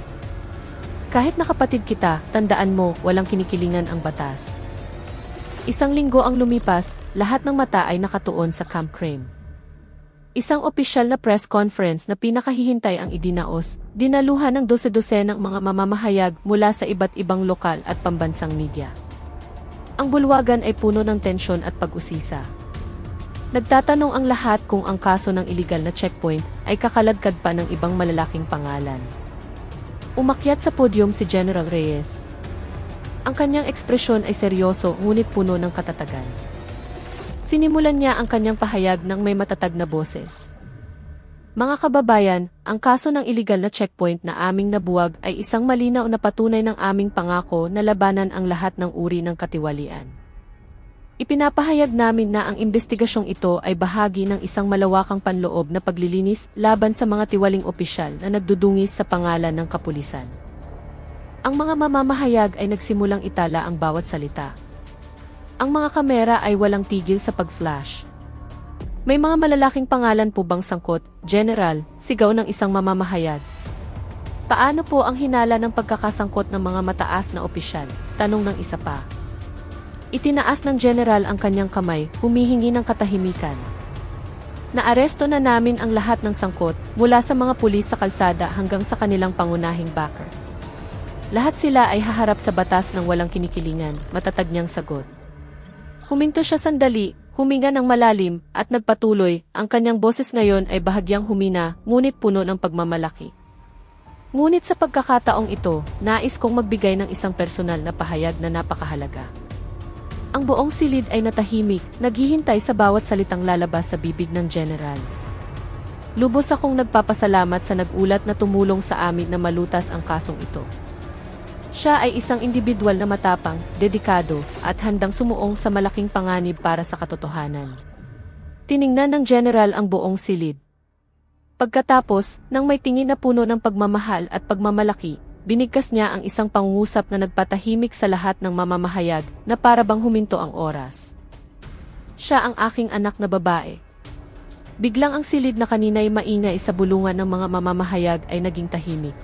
kahit nakapatid kita, tandaan mo, walang kinikilingan ang batas." Isang linggo ang lumipas, lahat ng mata ay nakatuon sa Camp Crame. Isang opisyal na press conference na pinakahihintay ang idinaos, dinaluhan ng dose-dosenang mga mamamahayag mula sa iba't ibang lokal at pambansang media. Ang bulwagan ay puno ng tensyon at pag-usisa. Nagtatanong ang lahat kung ang kaso ng iligal na checkpoint ay kakaladkad pa ng ibang malalaking pangalan. Umakyat sa podium si General Reyes. Ang kanyang ekspresyon ay seryoso ngunit puno ng katatagan. Sinimulan niya ang kanyang pahayag ng may matatag na boses. "Mga kababayan, ang kaso ng iligal na checkpoint na aming nabuwag ay isang malinaw na patunay ng aming pangako na labanan ang lahat ng uri ng katiwalian. Ipinapahayag namin na ang investigasyong ito ay bahagi ng isang malawakang panloob na paglilinis laban sa mga tiwaling opisyal na nagdudungis sa pangalan ng kapulisan." Ang mga mamamahayag ay nagsimulang itala ang bawat salita. Ang mga kamera ay walang tigil sa pag-flash. "May mga malalaking pangalan po bang sangkot, General?" sigaw ng isang mamamahayag. "Paano po ang hinala ng pagkakasangkot ng mga mataas na opisyal?" tanong ng isa pa. Itinaas ng general ang kanyang kamay, humihingi ng katahimikan. "Naaresto na namin ang lahat ng sangkot, mula sa mga pulis sa kalsada hanggang sa kanilang pangunahing backer. Lahat sila ay haharap sa batas ng walang kinikilingan," matatag niyang sagot. Huminto siya sandali, huminga ng malalim, at nagpatuloy, ang kanyang boses ngayon ay bahagyang humina, ngunit puno ng pagmamalaki. "Ngunit sa pagkakataong ito, nais kong magbigay ng isang personal na pahayag na napakahalaga." Ang buong silid ay natahimik, naghihintay sa bawat salitang lalabas sa bibig ng general. "Lubos akong nagpapasalamat sa nag-ulat na tumulong sa amin na malutas ang kasong ito. Siya ay isang individual na matapang, dedikado, at handang sumuong sa malaking panganib para sa katotohanan." Tiningnan ng general ang buong silid. Pagkatapos, nang may tingin na puno ng pagmamahal at pagmamalaki, binigkas niya ang isang pangungusap na nagpatahimik sa lahat ng mamamahayag na para bang huminto ang oras. "Siya ang aking anak na babae." Biglang ang silid na kanina'y maingay sa bulungan ng mga mamamahayag ay naging tahimik.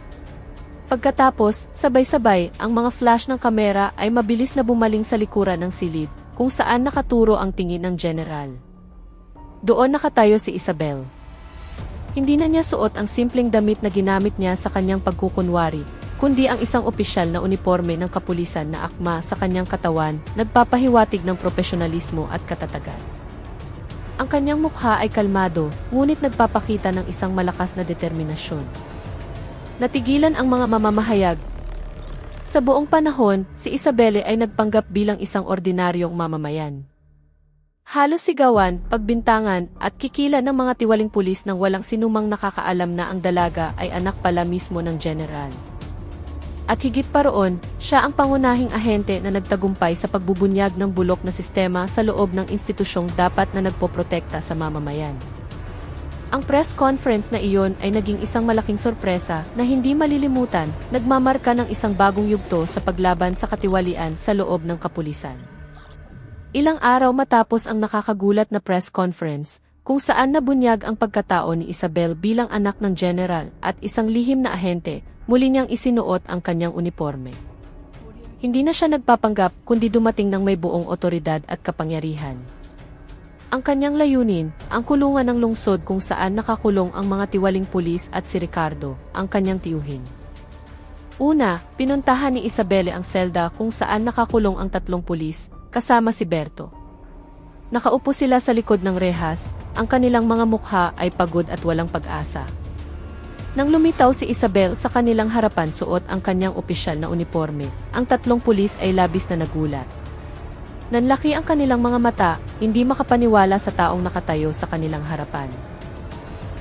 Pagkatapos, sabay-sabay, ang mga flash ng kamera ay mabilis na bumaling sa likuran ng silid, kung saan nakaturo ang tingin ng general. Doon nakatayo si Isabel. Hindi na niya suot ang simpleng damit na ginamit niya sa kanyang pagkukunwari, kundi ang isang opisyal na uniforme ng kapulisan na akma sa kanyang katawan, nagpapahiwatig ng profesionalismo at katatagan. Ang kanyang mukha ay kalmado, ngunit nagpapakita ng isang malakas na determinasyon. Natigilan ang mga mamamahayag. Sa buong panahon, si Isabelle ay nagpanggap bilang isang ordinaryong mamamayan. Halos sigawan, pagbintangan, at kikila ng mga tiwaling pulis nang walang sinumang nakakaalam na ang dalaga ay anak pala mismo ng general. At higit pa roon, siya ang pangunahing ahente na nagtagumpay sa pagbubunyag ng bulok na sistema sa loob ng institusyong dapat na nagpoprotekta sa mamamayan. Ang press conference na iyon ay naging isang malaking sorpresa na hindi malilimutan, nagmamarka ng isang bagong yugto sa paglaban sa katiwalian sa loob ng kapulisan. Ilang araw matapos ang nakakagulat na press conference, kung saan nabunyag ang pagkatao ni Isabel bilang anak ng general at isang lihim na ahente, muli niyang isinuot ang kanyang uniforme. Hindi na siya nagpapanggap kundi dumating ng may buong otoridad at kapangyarihan. Ang kanyang layunin, ang kulungan ng lungsod kung saan nakakulong ang mga tiwaling pulis at si Ricardo, ang kanyang tiyuhin. Una, pinuntahan ni Isabelle ang selda kung saan nakakulong ang 3 pulis, kasama si Berto. Nakaupo sila sa likod ng rehas, ang kanilang mga mukha ay pagod at walang pag-asa. Nang lumitaw si Isabel sa kanilang harapan suot ang kanyang opisyal na uniforme, ang 3 pulis ay labis na nagulat. Nanlaki ang kanilang mga mata, hindi makapaniwala sa taong nakatayo sa kanilang harapan.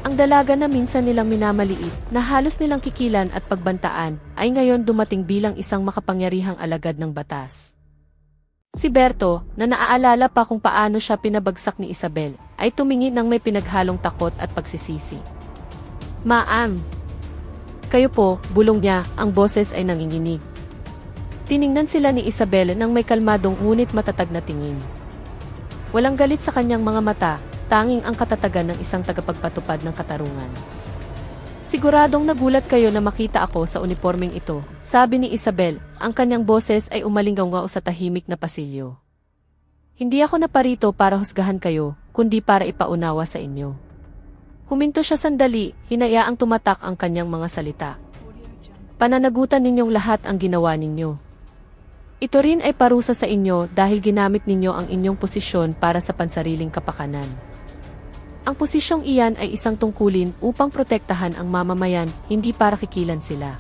Ang dalaga na minsan nilang minamaliit, na halos nilang kikilan at pagbantaan, ay ngayon dumating bilang isang makapangyarihang alagad ng batas. Si Berto, na naaalala pa kung paano siya pinabagsak ni Isabel, ay tumingin ng may pinaghalong takot at pagsisisi. "Ma'am, kayo po," bulong niya, ang boses ay nanginginig. Tiningnan sila ni Isabel nang may kalmadong ngunit matatag na tingin. Walang galit sa kanyang mga mata, tanging ang katatagan ng isang tagapagpatupad ng katarungan. "Siguradong nagulat kayo na makita ako sa uniformeng ito," sabi ni Isabel, ang kanyang boses ay umalinggaw sa tahimik na pasilyo. "Hindi ako naparito para husgahan kayo, kundi para ipaunawa sa inyo." Huminto siya sandali, hinayaang tumatak ang kanyang mga salita. "Pananagutan ninyong lahat ang ginawa ninyo. Ito rin ay parusa sa inyo dahil ginamit ninyo ang inyong posisyon para sa pansariling kapakanan. Ang posisyong iyan ay isang tungkulin upang protektahan ang mamamayan, hindi para kikilan sila."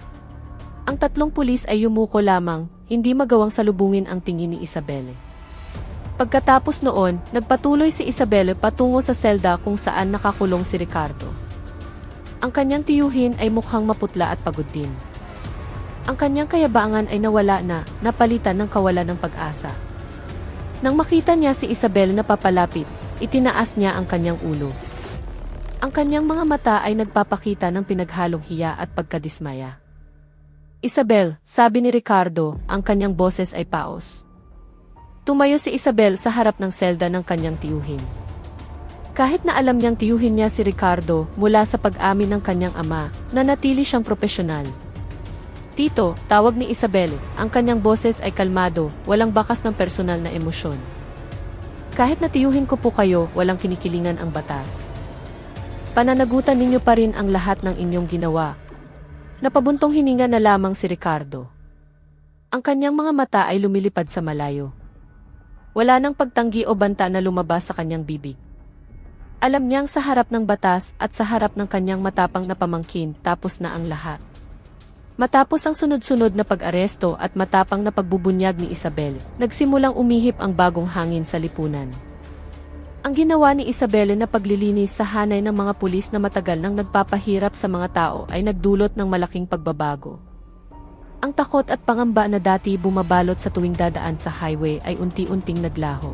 Ang 3 pulis ay yumuko lamang, hindi magawang salubungin ang tingin ni Isabel. Pagkatapos noon, nagpatuloy si Isabel patungo sa selda kung saan nakakulong si Ricardo. Ang kanyang tiyuhin ay mukhang maputla at pagod din. Ang kanyang kayabangan ay nawala na, napalitan ng kawalan ng pag-asa. Nang makita niya si Isabel na papalapit, itinaas niya ang kanyang ulo. Ang kanyang mga mata ay nagpapakita ng pinaghalong hiya at pagkadismaya. "Isabel," sabi ni Ricardo, ang kanyang boses ay paos. Tumayo si Isabel sa harap ng selda ng kanyang tiyuhin. Kahit na alam niyang tiyuhin niya si Ricardo mula sa pag-amin ng kanyang ama, nanatili siyang propesyonal. "Tito," tawag ni Isabel, ang kanyang boses ay kalmado, walang bakas ng personal na emosyon. "Kahit na tiyuhin ko po kayo, walang kinikilingan ang batas. Pananagutan ninyo pa rin ang lahat ng inyong ginawa." Napabuntong hininga na lamang si Ricardo. Ang kanyang mga mata ay lumilipad sa malayo. Wala nang pagtanggi o banta na lumabas sa kanyang bibig. Alam niyang sa harap ng batas at sa harap ng kanyang matapang na pamangkin, tapos na ang lahat. Matapos ang sunod-sunod na pag-aresto at matapang na pagbubunyag ni Isabel, nagsimulang umihip ang bagong hangin sa lipunan. Ang ginawa ni Isabel na paglilinis sa hanay ng mga pulis na matagal nang nagpapahirap sa mga tao ay nagdulot ng malaking pagbabago. Ang takot at pangamba na dati bumabalot sa tuwing dadaan sa highway ay unti-unting naglaho.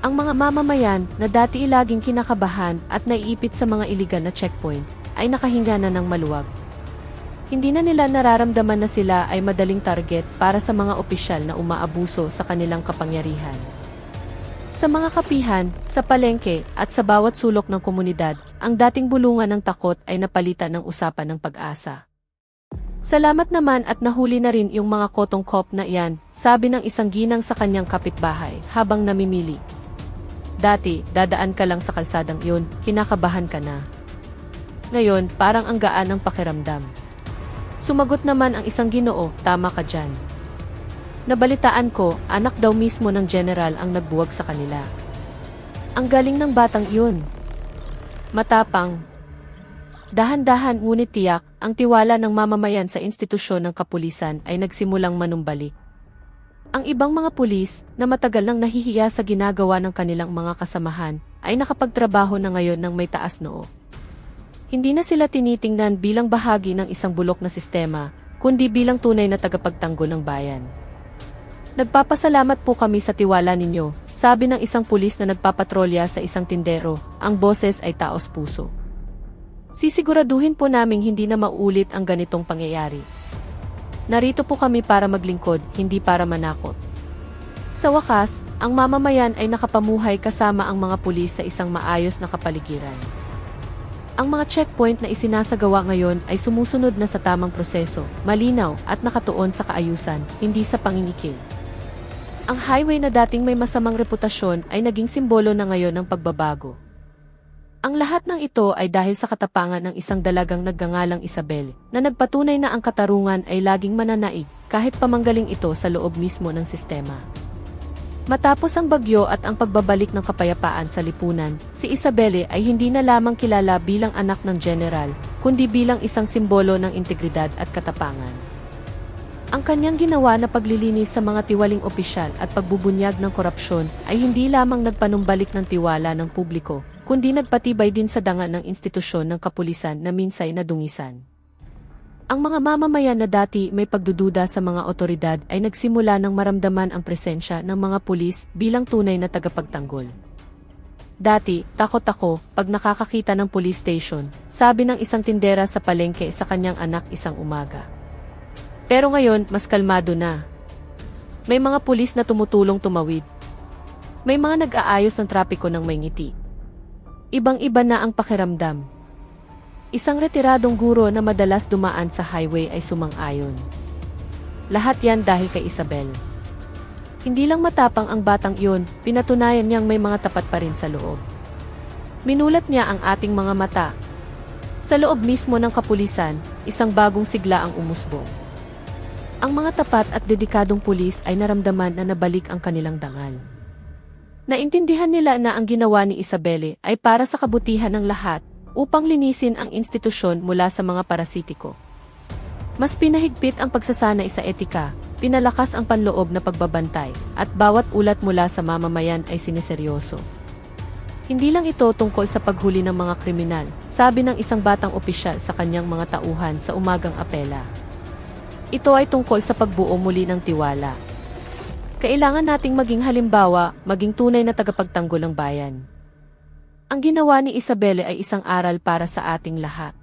Ang mga mamamayan na dati laging kinakabahan at naiipit sa mga iligal na checkpoint ay nakahinga na ng maluwag. Hindi na nila nararamdaman na sila ay madaling target para sa mga opisyal na umaabuso sa kanilang kapangyarihan. Sa mga kapihan, sa palengke, at sa bawat sulok ng komunidad, ang dating bulungan ng takot ay napalitan ng usapan ng pag-asa. "Salamat naman at nahuli na rin yung mga kotong cop na iyan," sabi ng isang ginang sa kanyang kapitbahay habang namimili. "Dati, dadaan ka lang sa kalsadang yun, kinakabahan ka na. Ngayon, parang ang gaan ng pakiramdam." Sumagot naman ang isang ginoo, "Tama ka dyan. Nabalitaan ko, anak daw mismo ng general ang nagbuwag sa kanila. Ang galing ng batang yun. Matapang." Dahan-dahan ngunit tiyak, ang tiwala ng mamamayan sa institusyon ng kapulisan ay nagsimulang manumbalik. Ang ibang mga pulis, na matagal nang nahihiya sa ginagawa ng kanilang mga kasamahan, ay nakapagtrabaho na ngayon ng may taas noo. Hindi na sila tinitingnan bilang bahagi ng isang bulok na sistema, kundi bilang tunay na tagapagtanggol ng bayan. "Nagpapasalamat po kami sa tiwala ninyo," sabi ng isang pulis na nagpapatrolya sa isang tindero, ang boses ay taos puso. "Sisiguraduhin po naming hindi na mauulit ang ganitong pangyayari. Narito po kami para maglingkod, hindi para manakot." Sa wakas, ang mamamayan ay nakapamuhay kasama ang mga pulis sa isang maayos na kapaligiran. Ang mga checkpoint na isinasagawa ngayon ay sumusunod na sa tamang proseso, malinaw at nakatuon sa kaayusan, hindi sa pangingikil. Ang highway na dating may masamang reputasyon ay naging simbolo na ngayon ng pagbabago. Ang lahat ng ito ay dahil sa katapangan ng isang dalagang nagngangalang Isabel, na nagpatunay na ang katarungan ay laging mananaig, kahit pamanggaling ito sa loob mismo ng sistema. Matapos ang bagyo at ang pagbabalik ng kapayapaan sa lipunan, si Isabelle ay hindi na lamang kilala bilang anak ng general, kundi bilang isang simbolo ng integridad at katapangan. Ang kanyang ginawa na paglilinis sa mga tiwaling opisyal at pagbubunyag ng korupsyon ay hindi lamang nagpanumbalik ng tiwala ng publiko, kundi nagpatibay din sa danga ng institusyon ng kapulisan na minsay nadungisan. Ang mga mamamayan na dati may pagdududa sa mga otoridad ay nagsimula ng maramdaman ang presensya ng mga pulis bilang tunay na tagapagtanggol. Dati, takot ako pag nakakakita ng police station, sabi ng isang tindera sa palengke sa kanyang anak isang umaga. Pero ngayon, mas kalmado na. May mga pulis na tumutulong tumawid. May mga nag-aayos ng trapiko ng may ngiti. Ibang-iba na ang pakiramdam. Isang retiradong guro na madalas dumaan sa highway ay sumang-ayon. Lahat yan dahil kay Isabel. Hindi lang matapang ang batang iyon, pinatunayan niyang may mga tapat pa rin sa loob. Minulat niya ang ating mga mata. Sa loob mismo ng kapulisan, isang bagong sigla ang umusbong. Ang mga tapat at dedikadong pulis ay naramdaman na nabalik ang kanilang dangal. Naintindihan nila na ang ginawa ni Isabelle ay para sa kabutihan ng lahat, upang linisin ang institusyon mula sa mga parasitiko. Mas pinahigpit ang pagsasanay sa etika, pinalakas ang panloob na pagbabantay, at bawat ulat mula sa mamamayan ay sineseryoso. Hindi lang ito tungkol sa paghuli ng mga kriminal, sabi ng isang batang opisyal sa kanyang mga tauhan sa umagang apela. Ito ay tungkol sa pagbuo muli ng tiwala. Kailangan nating maging halimbawa, maging tunay na tagapagtanggol ng bayan. Ang ginawa ni Isabelle ay isang aral para sa ating lahat.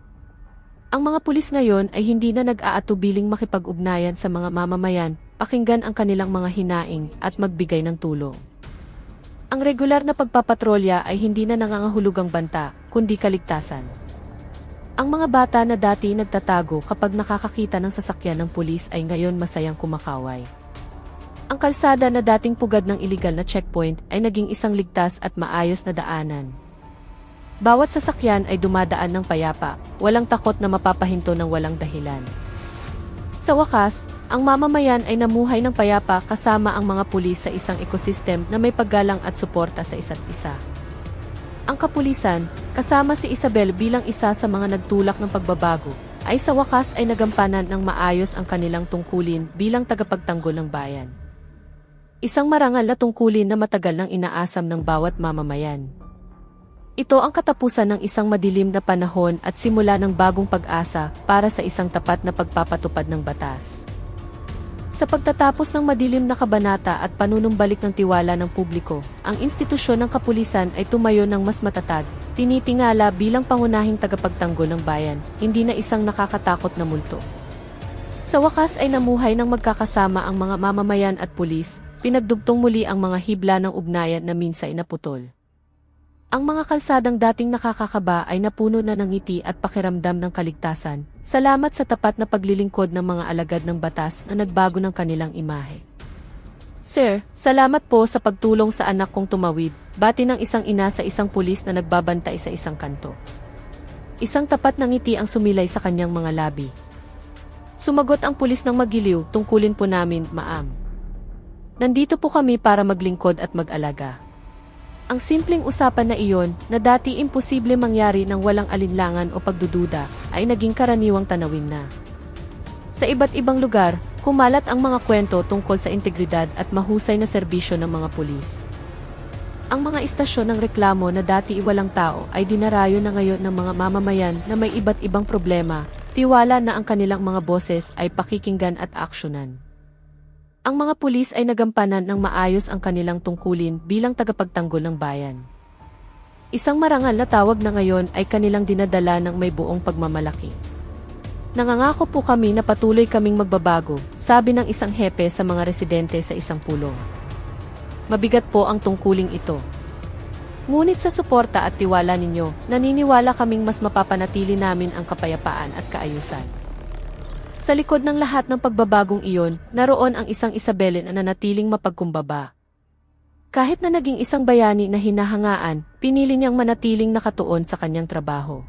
Ang mga pulis ngayon ay hindi na nag-aatubiling makipag-ugnayan sa mga mamamayan, pakinggan ang kanilang mga hinaing at magbigay ng tulong. Ang regular na pagpapatrolya ay hindi na nangangahulugang banta, kundi kaligtasan. Ang mga bata na dati nagtatago kapag nakakakita ng sasakyan ng pulis ay ngayon masayang kumakaway. Ang kalsada na dating pugad ng iligal na checkpoint ay naging isang ligtas at maayos na daanan. Bawat sasakyan ay dumadaan ng payapa, walang takot na mapapahinto ng walang dahilan. Sa wakas, ang mamamayan ay namuhay ng payapa kasama ang mga pulis sa isang ekosistem na may paggalang at suporta sa isa't isa. Ang kapulisan, kasama si Isabel bilang isa sa mga nagtulak ng pagbabago, ay sa wakas ay nagampanan ng maayos ang kanilang tungkulin bilang tagapagtanggol ng bayan. Isang marangal na tungkulin na matagal nang inaasam ng bawat mamamayan. Ito ang katapusan ng isang madilim na panahon at simula ng bagong pag-asa para sa isang tapat na pagpapatupad ng batas. Sa pagtatapos ng madilim na kabanata at panunumbalik ng tiwala ng publiko, ang institusyon ng kapulisan ay tumayo ng mas matatag, tinitingala bilang pangunahing tagapagtanggol ng bayan, hindi na isang nakakatakot na multo. Sa wakas ay namuhay ng magkakasama ang mga mamamayan at pulis, pinagdugtong muli ang mga hibla ng ugnayan na minsay naputol. Ang mga kalsadang dating nakakakaba ay napuno na ng ngiti at pakiramdam ng kaligtasan, salamat sa tapat na paglilingkod ng mga alagad ng batas na nagbago ng kanilang imahe. Sir, salamat po sa pagtulong sa anak kong tumawid, bati ng isang ina sa isang pulis na nagbabantay sa isang kanto. Isang tapat na ngiti ang sumilay sa kanyang mga labi. Sumagot ang pulis ng magiliw, tungkulin po namin, ma'am. Nandito po kami para maglingkod at mag-alaga. Ang simpleng usapan na iyon, na dati imposible mangyari ng walang alinlangan o pagdududa, ay naging karaniwang tanawin na. Sa iba't ibang lugar, kumalat ang mga kwento tungkol sa integridad at mahusay na serbisyo ng mga pulis. Ang mga istasyon ng reklamo na dati walang tao ay dinarayo na ngayon ng mga mamamayan na may iba't ibang problema, tiwala na ang kanilang mga boses ay pakikinggan at aksyonan. Ang mga pulis ay nagampanan ng maayos ang kanilang tungkulin bilang tagapagtanggol ng bayan. Isang marangal na tawag na ngayon ay kanilang dinadala ng may buong pagmamalaki. Nangangako po kami na patuloy kaming magbabago, sabi ng isang hepe sa mga residente sa isang pulong. Mabigat po ang tungkuling ito. Ngunit sa suporta at tiwala ninyo, naniniwala kaming mas mapapanatili namin ang kapayapaan at kaayusan. Sa likod ng lahat ng pagbabagong iyon, naroon ang isang Isabel na nanatiling mapagkumbaba. Kahit na naging isang bayani na hinahangaan, pinili niyang manatiling nakatuon sa kanyang trabaho.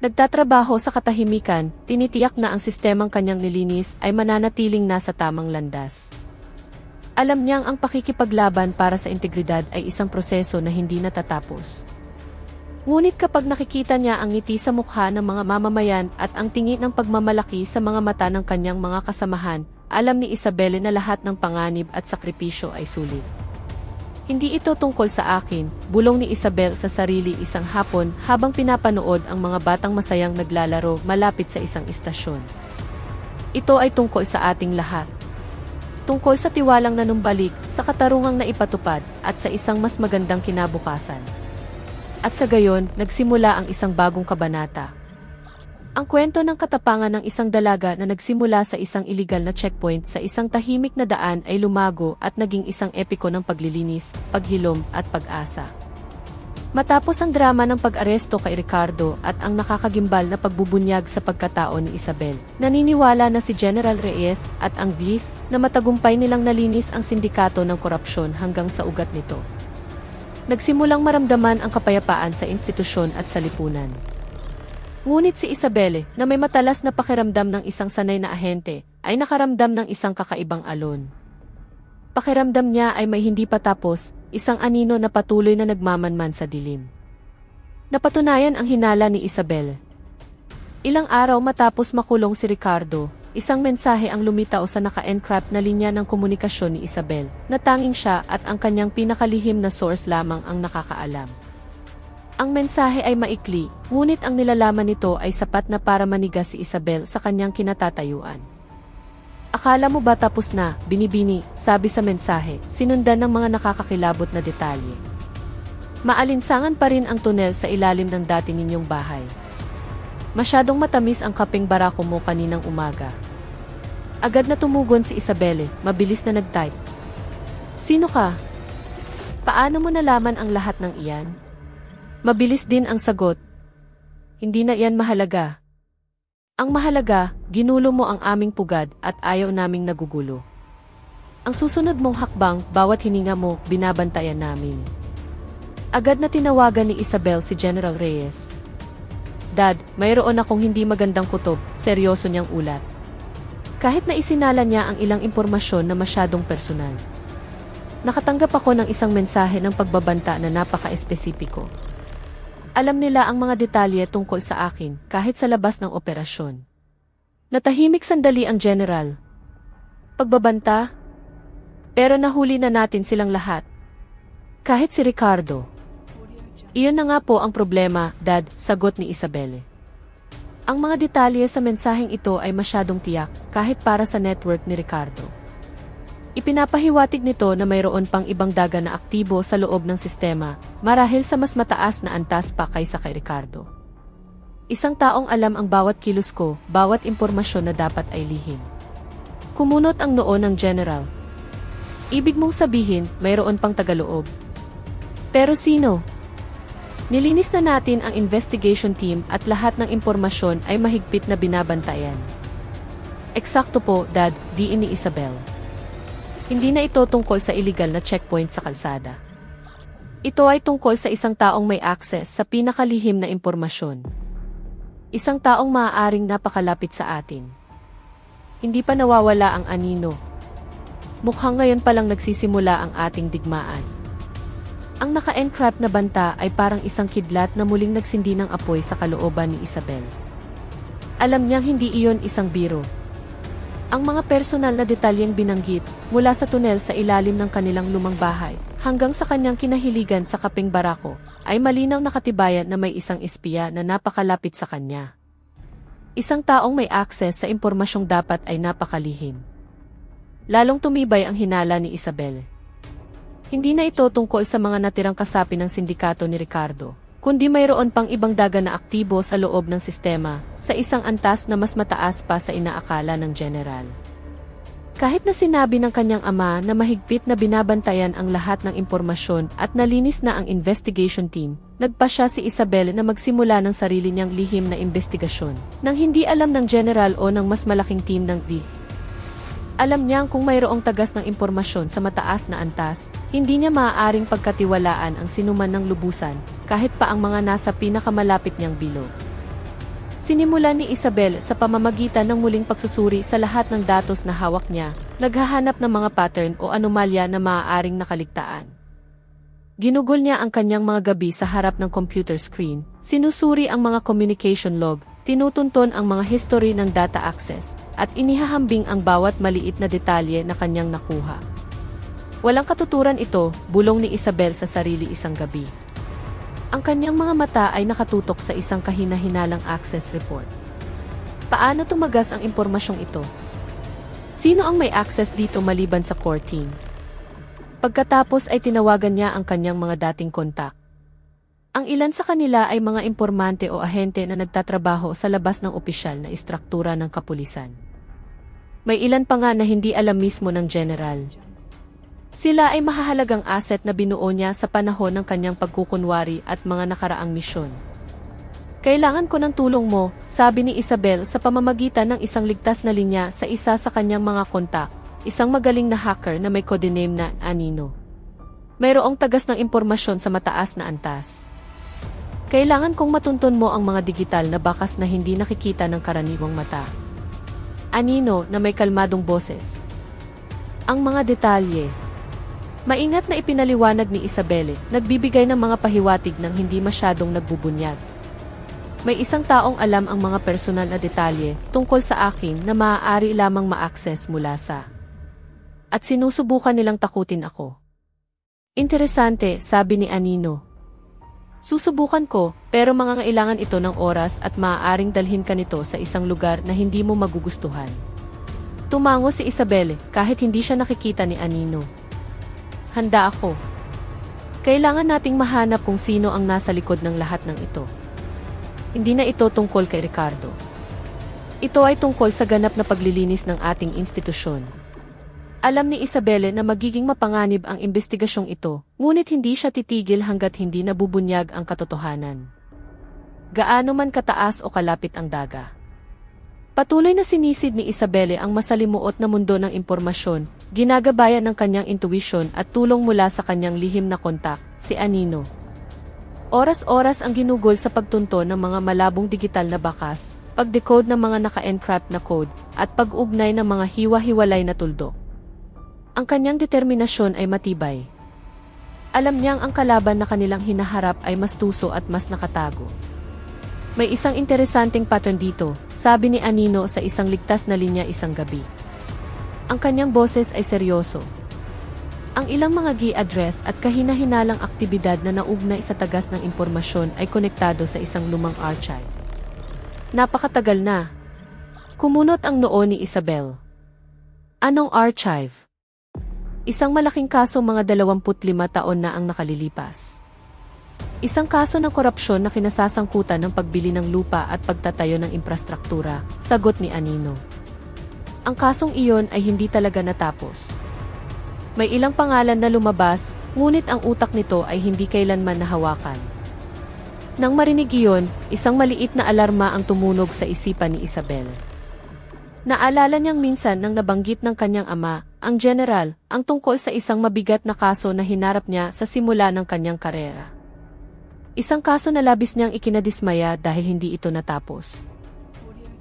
Nagtatrabaho sa katahimikan, tinitiyak na ang sistemang kanyang nilinis ay mananatiling nasa tamang landas. Alam niyang ang pakikipaglaban para sa integridad ay isang proseso na hindi natatapos. Ngunit kapag nakikita niya ang ngiti sa mukha ng mga mamamayan at ang tingin ng pagmamalaki sa mga mata ng kanyang mga kasamahan, alam ni Isabel na lahat ng panganib at sakripisyo ay sulit. Hindi ito tungkol sa akin, bulong ni Isabel sa sarili isang hapon habang pinapanood ang mga batang masayang naglalaro malapit sa isang istasyon. Ito ay tungkol sa ating lahat. Tungkol sa tiwalang nanumbalik, sa katarungang naipatupad, at sa isang mas magandang kinabukasan. At sa gayon, nagsimula ang isang bagong kabanata. Ang kwento ng katapangan ng isang dalaga na nagsimula sa isang iligal na checkpoint sa isang tahimik na daan ay lumago at naging isang epiko ng paglilinis, paghilom, at pag-asa. Matapos ang drama ng pag-aresto kay Ricardo at ang nakakagimbal na pagbubunyag sa pagkatao ni Isabel, naniniwala na si General Reyes at ang vice na matagumpay nilang nalinis ang sindikato ng korupsyon hanggang sa ugat nito. Nagsimulang maramdaman ang kapayapaan sa institusyon at sa lipunan. Ngunit si Isabel, na may matalas na pakiramdam ng isang sanay na ahente, ay nakaramdam ng isang kakaibang alon. Pakiramdam niya ay may hindi pa tapos, isang anino na patuloy na nagmamanman sa dilim. Napatunayan ang hinala ni Isabel. Ilang araw matapos makulong si Ricardo, isang mensahe ang lumitaw sa naka-encrypt na linya ng komunikasyon ni Isabel, na tanging siya at ang kanyang pinakalihim na source lamang ang nakakaalam. Ang mensahe ay maikli, ngunit ang nilalaman nito ay sapat na para manigas si Isabel sa kanyang kinatatayuan. Akala mo ba tapos na, binibini, sabi sa mensahe, sinundan ng mga nakakakilabot na detalye. Maalinsangan pa rin ang tunel sa ilalim ng dati ninyong bahay. Masyadong matamis ang kapeng barako mo kaninang umaga. Agad na tumugon si Isabel, mabilis na nag-type. Sino ka? Paano mo nalaman ang lahat ng iyan? Mabilis din ang sagot. Hindi na iyan mahalaga. Ang mahalaga, ginulo mo ang aming pugad at ayaw naming nagugulo. Ang susunod mong hakbang, bawat hininga mo, binabantayan namin. Agad na tinawagan ni Isabel si General Reyes. Dad, mayroon akong hindi magandang kutob, seryoso niyang ulat. Kahit na isinala niya ang ilang impormasyon na masyadong personal. Nakatanggap ako ng isang mensahe ng pagbabanta na napaka-espesipiko. Alam nila ang mga detalye tungkol sa akin, kahit sa labas ng operasyon. Natahimik sandali ang general. Pagbabanta? Pero nahuli na natin silang lahat. Kahit si Ricardo. Iyon na nga po ang problema, Dad, sagot ni Isabel. Ang mga detalye sa mensaheng ito ay masyadong tiyak, kahit para sa network ni Ricardo. Ipinapahiwatig nito na mayroon pang ibang daga na aktibo sa loob ng sistema, marahil sa mas mataas na antas pa kaysa kay Ricardo. Isang taong alam ang bawat kilos ko, bawat impormasyon na dapat ay lihim. Kumunot ang noo ng general. Ibig mong sabihin, mayroon pang tagaloob. Pero sino? Nilinis na natin ang investigation team at lahat ng impormasyon ay mahigpit na binabantayan. Eksakto po, Dad, diin ni Isabel. Hindi na ito tungkol sa illegal na checkpoint sa kalsada. Ito ay tungkol sa isang taong may access sa pinakalihim na impormasyon. Isang taong maaaring napakalapit sa atin. Hindi pa nawawala ang anino. Mukhang ngayon palang nagsisimula ang ating digmaan. Ang naka-encrypt na banta ay parang isang kidlat na muling nagsindi ng apoy sa kalooban ni Isabel. Alam niyang hindi iyon isang biro. Ang mga personal na detalyeng binanggit, mula sa tunel sa ilalim ng kanilang lumang bahay, hanggang sa kanyang kinahiligan sa kapeng barako, ay malinaw na katibayan na may isang espiya na napakalapit sa kanya. Isang taong may access sa impormasyong dapat ay napakalihim. Lalong tumibay ang hinala ni Isabel. Hindi na ito tungkol sa mga natirang kasapi ng sindikato ni Ricardo, kundi mayroon pang ibang daga na aktibo sa loob ng sistema, sa isang antas na mas mataas pa sa inaakala ng general. Kahit na sinabi ng kanyang ama na mahigpit na binabantayan ang lahat ng impormasyon at nalinis na ang investigation team, Nagpasya si Isabel na magsimula ng sarili niyang lihim na investigasyon, nang hindi alam ng general o ng mas malaking team ng V. Alam niyang kung mayroong tagas ng impormasyon sa mataas na antas, hindi niya maaaring pagkatiwalaan ang sinuman ng lubusan, kahit pa ang mga nasa pinakamalapit niyang bilog. Sinimulan ni Isabel sa pamamagitan ng muling pagsusuri sa lahat ng datos na hawak niya, naghahanap ng mga pattern o anomalya na maaaring nakaligtaan. Ginugol niya ang kanyang mga gabi sa harap ng computer screen, sinusuri ang mga communication log, tinutunton ang mga history ng data access, at inihahambing ang bawat maliit na detalye na kanyang nakuha. Walang katuturan ito, bulong ni Isabel sa sarili isang gabi. Ang kanyang mga mata ay nakatutok sa isang kahina-hinalang access report. Paano tumagas ang impormasyong ito? Sino ang may access dito maliban sa core team? Pagkatapos ay tinawagan niya ang kanyang mga dating kontak. Ang ilan sa kanila ay mga impormante o ahente na nagtatrabaho sa labas ng opisyal na istruktura ng kapulisan. May ilan pa nga na hindi alam mismo ng general. Sila ay mahahalagang asset na binuo niya sa panahon ng kanyang pagkukunwari at mga nakaraang misyon. Kailangan ko ng tulong mo, sabi ni Isabel sa pamamagitan ng isang ligtas na linya sa isa sa kanyang mga kontak. Isang magaling na hacker na may codename na Anino. Mayroong tagas ng impormasyon sa mataas na antas. Kailangan kong matunton mo ang mga digital na bakas na hindi nakikita ng karaniwang mata. Anino na may kalmadong boses. Ang mga detalye. Maingat na ipinaliwanag ni Isabelle, nagbibigay ng mga pahiwatig ng hindi masyadong nagbubunyag. May isang taong alam ang mga personal na detalye tungkol sa akin na maaari lamang ma-access mula sa at sinusubukan nilang takutin ako. Interesante, sabi ni Anino. Susubukan ko, pero mangangailangan ito ng oras at maaaring dalhin ka nito sa isang lugar na hindi mo magugustuhan. Tumango si Isabelle kahit hindi siya nakikita ni Anino. Handa ako. Kailangan nating mahanap kung sino ang nasa likod ng lahat ng ito. Hindi na ito tungkol kay Ricardo. Ito ay tungkol sa ganap na paglilinis ng ating institusyon. Alam ni Isabelle na magiging mapanganib ang investigasyong ito, ngunit hindi siya titigil hanggat hindi nabubunyag ang katotohanan. Gaano man kataas o kalapit ang daga. Patuloy na sinisid ni Isabelle ang masalimuot na mundo ng impormasyon, ginagabayan ng kanyang intuition at tulong mula sa kanyang lihim na kontak, si Anino. Oras-oras ang ginugol sa pagtunto ng mga malabong digital na bakas, pag-decode ng mga naka-encrypt na code, at pag-ugnay ng mga hiwa-hiwalay na tuldok. Ang kanyang determinasyon ay matibay. Alam niyang ang kalaban na kanilang hinaharap ay mas tuso at mas nakatago. May isang interesanteng pattern dito, sabi ni Anino sa isang ligtas na linya isang gabi. Ang kanyang boses ay seryoso. Ang ilang mga G-address at kahina-hinalang aktibidad na naugnay sa tagas ng impormasyon ay konektado sa isang lumang archive. Napakatagal na. Kumunot ang noo ni Isabel. Anong archive? Isang malaking kaso mga 25 taon na ang nakalilipas. Isang kaso ng korupsyon na kinasasangkutan ng pagbili ng lupa at pagtatayo ng infrastruktura, sagot ni Anino. Ang kasong iyon ay hindi talaga natapos. May ilang pangalan na lumabas, ngunit ang utak nito ay hindi kailanman nahawakan. Nang marinig iyon, isang maliit na alarma ang tumunog sa isipan ni Isabel. Naalala niyang minsan nang nabanggit ng kanyang ama, ang general, ang tungkol sa isang mabigat na kaso na hinarap niya sa simula ng kanyang karera. Isang kaso na labis niyang ikinadismaya dahil hindi ito natapos.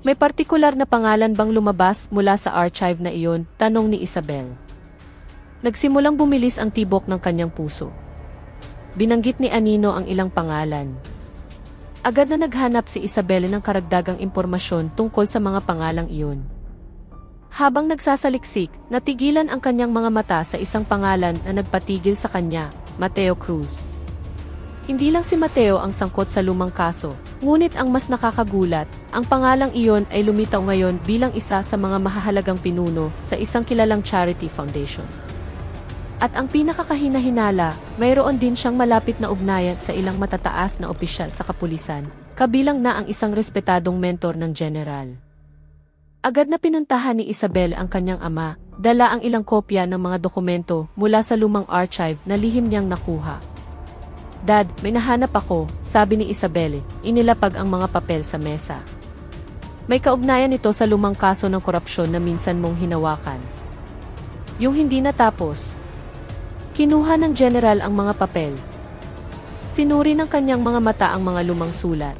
May partikular na pangalan bang lumabas mula sa archive na iyon? Tanong ni Isabel. Nagsimulang bumilis ang tibok ng kanyang puso. Binanggit ni Anino ang ilang pangalan. Agad na naghanap si Isabel ng karagdagang impormasyon tungkol sa mga pangalang iyon. Habang nagsasaliksik, natigilan ang kanyang mga mata sa isang pangalan na nagpatigil sa kanya, Mateo Cruz. Hindi lang si Mateo ang sangkot sa lumang kaso, ngunit ang mas nakakagulat, ang pangalang iyon ay lumitaw ngayon bilang isa sa mga mahahalagang pinuno sa isang kilalang charity foundation. At ang pinakakahina-hinala, mayroon din siyang malapit na ugnayan sa ilang matataas na opisyal sa kapulisan, kabilang na ang isang respetadong mentor ng general. Agad na pinuntahan ni Isabel ang kanyang ama, dala ang ilang kopya ng mga dokumento mula sa lumang archive na lihim niyang nakuha. Dad, may nahanap ako, sabi ni Isabel, inilapag ang mga papel sa mesa. May kaugnayan ito sa lumang kaso ng korupsyon na minsan mong hinawakan. Yung hindi natapos. Kinuha ng general ang mga papel. Sinuri ng kanyang mga mata ang mga lumang sulat.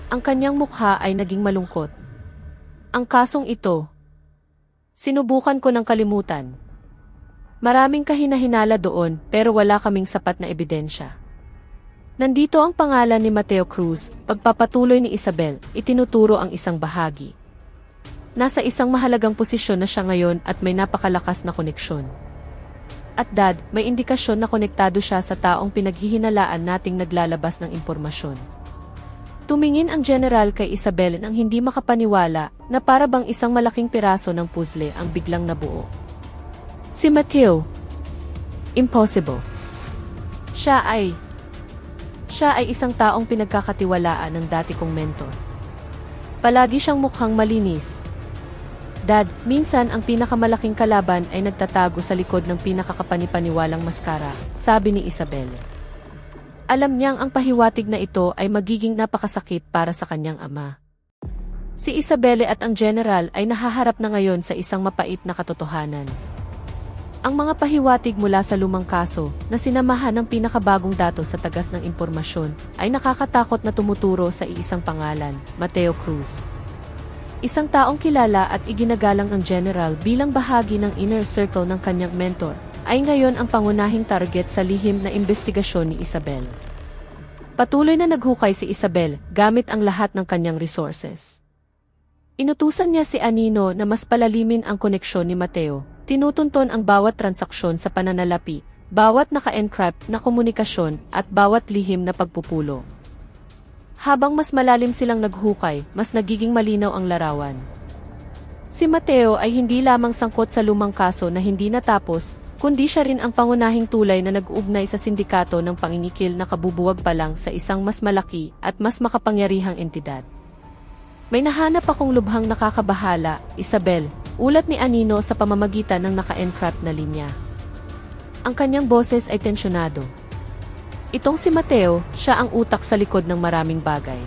Ang kanyang mukha ay naging malungkot. Ang kasong ito, sinubukan ko ng kalimutan. Maraming kahinahinala doon pero wala kaming sapat na ebidensya. Nandito ang pangalan ni Mateo Cruz, pagpapatuloy ni Isabel, itinuturo ang isang bahagi. Nasa isang mahalagang posisyon na siya ngayon at may napakalakas na koneksyon. At Dad, may indikasyon na konektado siya sa taong pinaghihinalaan nating naglalabas ng impormasyon. Tumingin ang general kay Isabel nang hindi makapaniwala na para bang isang malaking piraso ng puzzle ang biglang nabuo. Si Mateo. Impossible. Siya ay isang taong pinagkakatiwalaan ng dati kong mentor. Palagi siyang mukhang malinis. Dad, minsan ang pinakamalaking kalaban ay nagtatago sa likod ng pinakakapanipaniwalang maskara, sabi ni Isabel. Alam niyang ang pahiwatig na ito ay magiging napakasakit para sa kanyang ama. Si Isabel at ang general ay nahaharap na ngayon sa isang mapait na katotohanan. Ang mga pahiwatig mula sa lumang kaso na sinamahan ng pinakabagong datos sa tagas ng impormasyon ay nakakatakot na tumuturo sa iisang pangalan, Mateo Cruz. Isang taong kilala at iginagalang ng general bilang bahagi ng inner circle ng kanyang mentor ay ngayon ang pangunahing target sa lihim na investigasyon ni Isabel. Patuloy na naghukay si Isabel gamit ang lahat ng kanyang resources. Inutusan niya si Anino na mas palalimin ang koneksyon ni Mateo. Tinutunton ang bawat transaksyon sa pananalapi, bawat naka-encrypt na komunikasyon at bawat lihim na pagpupulo. Habang mas malalim silang naghukay, mas nagiging malinaw ang larawan. Si Mateo ay hindi lamang sangkot sa lumang kaso na hindi natapos, kundi siya rin ang pangunahing tulay na nag-uugnay sa sindikato ng pangingikil na kabubuwag pa lang sa isang mas malaki at mas makapangyarihang entidad. May nahanap akong lubhang nakakabahala, Isabel, ulat ni Anino sa pamamagitan ng naka-encrypt na linya. Ang kanyang boses ay tensyonado. Itong si Mateo, siya ang utak sa likod ng maraming bagay.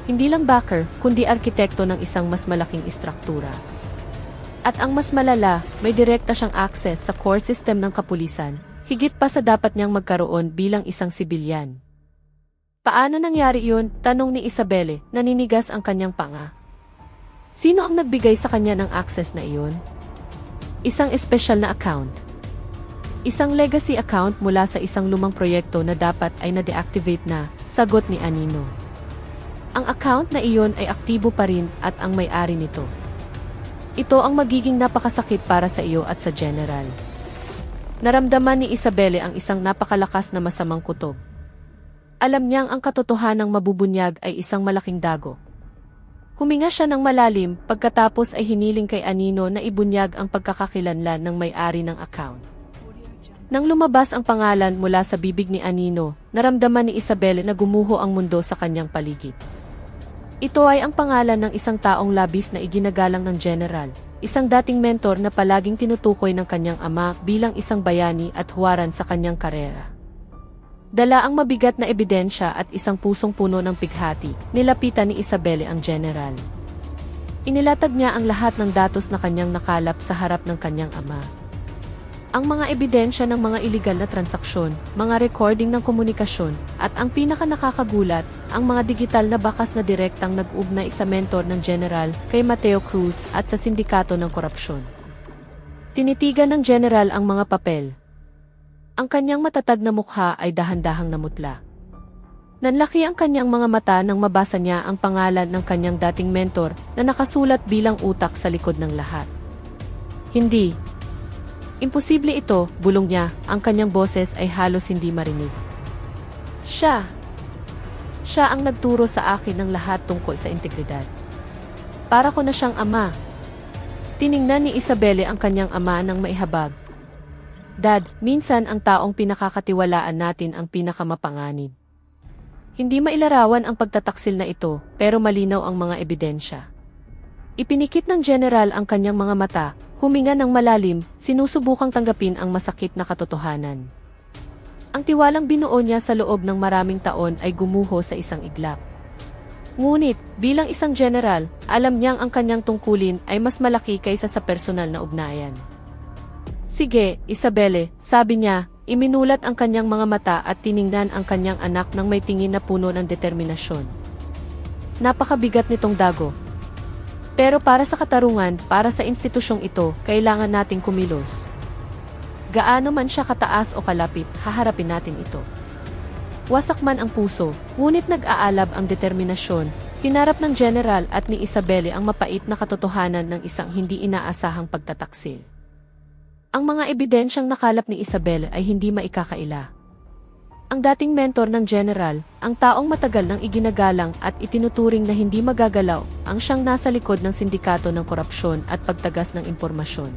Hindi lang backer, kundi arkitekto ng isang mas malaking istruktura. At ang mas malala, may direkta siyang access sa core system ng kapulisan, higit pa sa dapat niyang magkaroon bilang isang sibilyan. Paano nangyari yun? Tanong ni Isabelle, naninigas ang kanyang panga. Sino ang nagbigay sa kanya ng access na iyon? Isang espesyal na account. Isang legacy account mula sa isang lumang proyekto na dapat ay na-deactivate na, sagot ni Anino. Ang account na iyon ay aktibo pa rin at ang may-ari nito. Ito ang magiging napakasakit para sa iyo at sa general. Naramdaman ni Isabelle ang isang napakalakas na masamang kutob. Alam niyang ang katotohanang mabubunyag ay isang malaking dago. Huminga siya ng malalim pagkatapos ay hiniling kay Anino na ibunyag ang pagkakakilanlan ng may-ari ng account. Nang lumabas ang pangalan mula sa bibig ni Anino, naramdaman ni Isabel na gumuho ang mundo sa kanyang paligid. Ito ay ang pangalan ng isang taong labis na iginagalang ng general, isang dating mentor na palaging tinutukoy ng kanyang ama bilang isang bayani at huwaran sa kanyang karera. Dala ang mabigat na ebidensya at isang pusong puno ng pighati, nilapitan ni Isabel ang general. Inilatag niya ang lahat ng datos na kanyang nakalap sa harap ng kanyang ama. Ang mga ebidensya ng mga iligal na transaksyon, mga recording ng komunikasyon, at ang pinaka-nakakagulat, ang mga digital na bakas na direktang nag-ugnay sa mentor ng general kay Mateo Cruz at sa sindikato ng korupsyon. Tinitigan ng general ang mga papel. Ang kanyang matatag na mukha ay dahan-dahang namutla. Nanlaki ang kanyang mga mata nang mabasa niya ang pangalan ng kanyang dating mentor na nakasulat bilang utak sa likod ng lahat. Hindi. Imposible ito, bulong niya, ang kanyang boses ay halos hindi marinig. Siya ang nagturo sa akin ng lahat tungkol sa integridad. Para ko na siyang ama. Tiningnan ni Isabelle ang kanyang ama ng maihabag. Dad, minsan ang taong pinakakatiwalaan natin ang pinakamapanganib. Hindi mailarawan ang pagtataksil na ito, pero malinaw ang mga ebidensya. Ipinikit ng general ang kanyang mga mata, huminga ng malalim, sinusubukang tanggapin ang masakit na katotohanan. Ang tiwalang binuo niya sa loob ng maraming taon ay gumuho sa isang iglap. Ngunit, bilang isang general, alam niyang ang kanyang tungkulin ay mas malaki kaysa sa personal na ugnayan. Sige, Isabelle, sabi niya, iminulat ang kanyang mga mata at tiningnan ang kanyang anak ng may tingin na puno ng determinasyon. Napakabigat nitong dago. Pero para sa katarungan, para sa institusyong ito, kailangan nating kumilos. Gaano man siya kataas o kalapit, haharapin natin ito. Wasak man ang puso, ngunit nag-aalab ang determinasyon. Hinarap ng general at ni Isabelle ang mapait na katotohanan ng isang hindi inaasahang pagtataksil. Ang mga ebidensyang nakalap ni Isabelle ay hindi maikakaila. Ang dating mentor ng general, ang taong matagal nang iginagalang at itinuturing na hindi magagalaw, ang siyang nasa likod ng sindikato ng korupsyon at pagtagas ng impormasyon.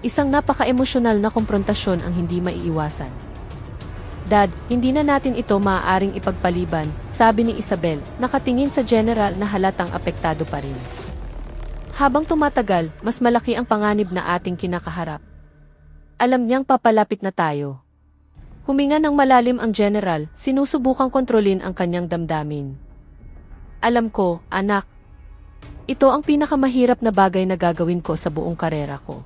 Isang napaka-emosyonal na komprontasyon ang hindi maiiwasan. Dad, hindi na natin ito maaaring ipagpaliban, sabi ni Isabelle, nakatingin sa general na halatang apektado pa rin. Habang tumatagal, mas malaki ang panganib na ating kinakaharap. Alam niyang papalapit na tayo. Huminga ng malalim ang general, sinusubukang kontrolin ang kanyang damdamin. Alam ko, anak. Ito ang pinakamahirap na bagay na gagawin ko sa buong karera ko.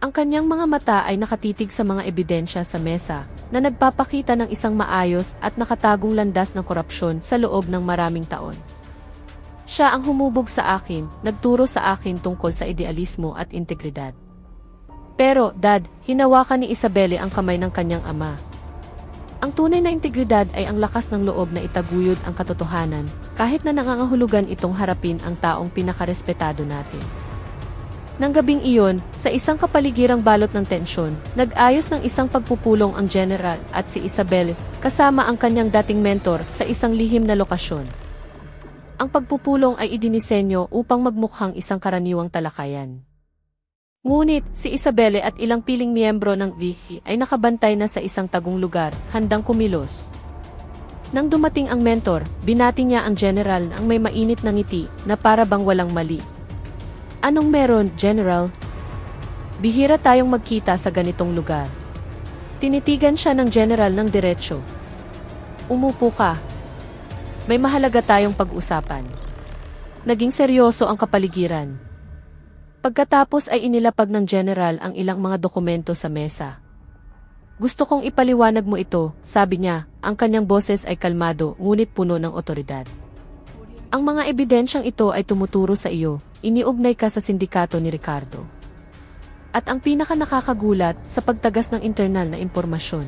Ang kanyang mga mata ay nakatitig sa mga ebidensya sa mesa na nagpapakita ng isang maayos at nakatagong landas ng korupsyon sa loob ng maraming taon. Siya ang humubog sa akin, nagturo sa akin tungkol sa idealismo at integridad. Pero, Dad, hinawakan ni Isabelle ang kamay ng kanyang ama. Ang tunay na integridad ay ang lakas ng loob na itaguyod ang katotohanan, kahit na nangangahulugan itong harapin ang taong pinakarespetado natin. Nang gabing iyon, sa isang kapaligirang balot ng tensyon, nag-ayos ng isang pagpupulong ang general at si Isabelle, kasama ang kanyang dating mentor sa isang lihim na lokasyon. Ang pagpupulong ay idinisenyo upang magmukhang isang karaniwang talakayan. Ngunit, si Isabelle at ilang piling miyembro ng VP ay nakabantay na sa isang tagong lugar, handang kumilos. Nang dumating ang mentor, binati niya ang general ang may mainit na ngiti na para bang walang mali. Anong meron, General? Bihira tayong magkita sa ganitong lugar. Tinitigan siya ng general ng diretsyo. Umupo ka. May mahalaga tayong pag-usapan. Naging seryoso ang kapaligiran. Pagkatapos ay inilapag ng general ang ilang mga dokumento sa mesa. Gusto kong ipaliwanag mo ito, sabi niya, ang kanyang boses ay kalmado ngunit puno ng otoridad. Ang mga ebidensyang ito ay tumuturo sa iyo, iniugnay ka sa sindikato ni Ricardo. At ang pinaka nakakagulat sa pagtagas ng internal na impormasyon.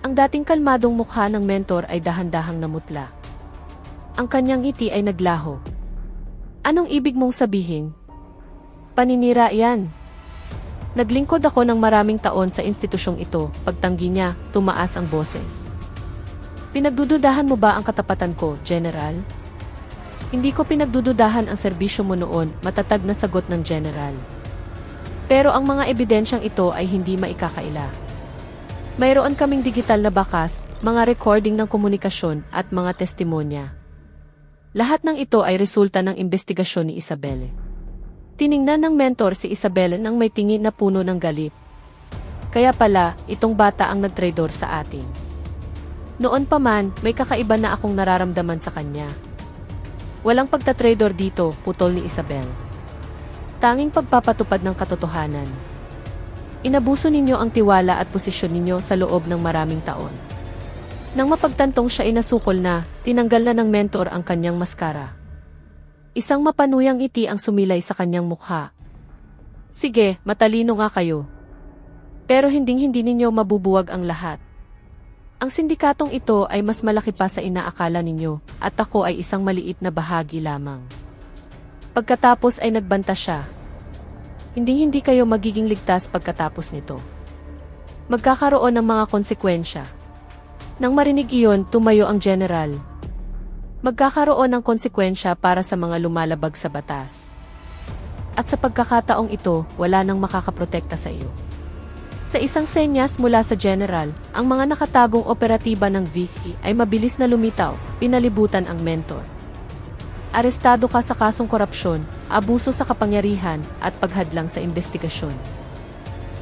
Ang dating kalmadong mukha ng mentor ay dahan-dahang namutla. Ang kanyang ngiti ay naglaho. Anong ibig mong sabihin? Paninira yan. Naglingkod ako ng maraming taon sa institusyong ito, pagtanggi niya, tumaas ang boses. Pinagdududahan mo ba ang katapatan ko, General? Hindi ko pinagdududahan ang serbisyo mo noon, matatag na sagot ng general. Pero ang mga ebidensyang ito ay hindi maikakaila. Mayroon kaming digital na bakas, mga recording ng komunikasyon at mga testimonya. Lahat ng ito ay resulta ng investigasyon ni Isabelle. Tiningnan ng mentor si Isabelle nang may tingin na puno ng galit. Kaya pala, itong bata ang nagtraidor sa atin. Noon pa man, may kakaiba na akong nararamdaman sa kanya. Walang pagtatraidor dito, putol ni Isabelle. Tanging pagpapatupad ng katotohanan. Inabuso ninyo ang tiwala at posisyon ninyo sa loob ng maraming taon. Nang mapagtantong siya inasukol na, tinanggal na ng mentor ang kanyang maskara. Isang mapanuyang ngiti ang sumilay sa kanyang mukha. Sige, matalino nga kayo. Pero hinding-hindi ninyo mabubuwag ang lahat. Ang sindikatong ito ay mas malaki pa sa inaakala ninyo, at ako ay isang maliit na bahagi lamang. Pagkatapos ay nagbanta siya. Hindi kayo magiging ligtas pagkatapos nito. Magkakaroon ng mga konsekwensya. Nang marinig iyon, tumayo ang general. Magkakaroon ng konsekwensya para sa mga lumalabag sa batas. At sa pagkakataong ito, wala nang makakaprotekta sa iyo. Sa isang senyas mula sa general, ang mga nakatagong operatiba ng VP ay mabilis na lumitaw, pinalibutan ang mentor. Arestado ka sa kasong korupsyon, abuso sa kapangyarihan, at paghadlang sa investigasyon.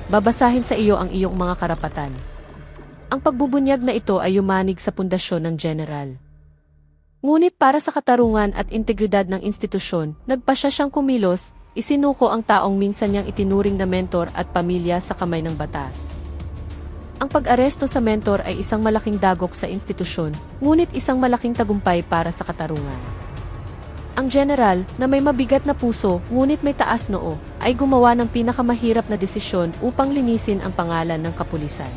Babasahin sa iyo ang iyong mga karapatan. Ang pagbubunyag na ito ay yumanig sa pundasyon ng general. Ngunit para sa katarungan at integridad ng institusyon, nagpasya siyang kumilos, isinuko ang taong minsan niyang itinuring na mentor at pamilya sa kamay ng batas. Ang pag-aresto sa mentor ay isang malaking dagok sa institusyon, ngunit isang malaking tagumpay para sa katarungan. Ang general, na may mabigat na puso ngunit may taas noo, ay gumawa ng pinakamahirap na desisyon upang linisin ang pangalan ng kapulisan.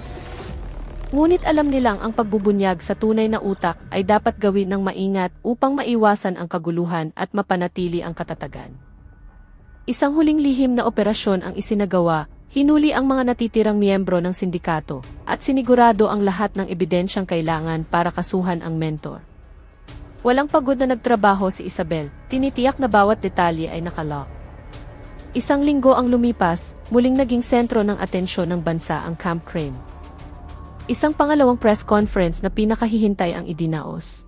Ngunit alam nilang ang pagbubunyag sa tunay na utak ay dapat gawin ng maingat upang maiwasan ang kaguluhan at mapanatili ang katatagan. Isang huling lihim na operasyon ang isinagawa, hinuli ang mga natitirang miyembro ng sindikato, at sinigurado ang lahat ng ebidensyang kailangan para kasuhan ang mentor. Walang pagod na nagtrabaho si Isabel, tinitiyak na bawat detalye ay nakalock. Isang linggo ang lumipas, muling naging sentro ng atensyon ng bansa ang Camp Crane. Isang pangalawang press conference na pinakahihintay ang idinaos.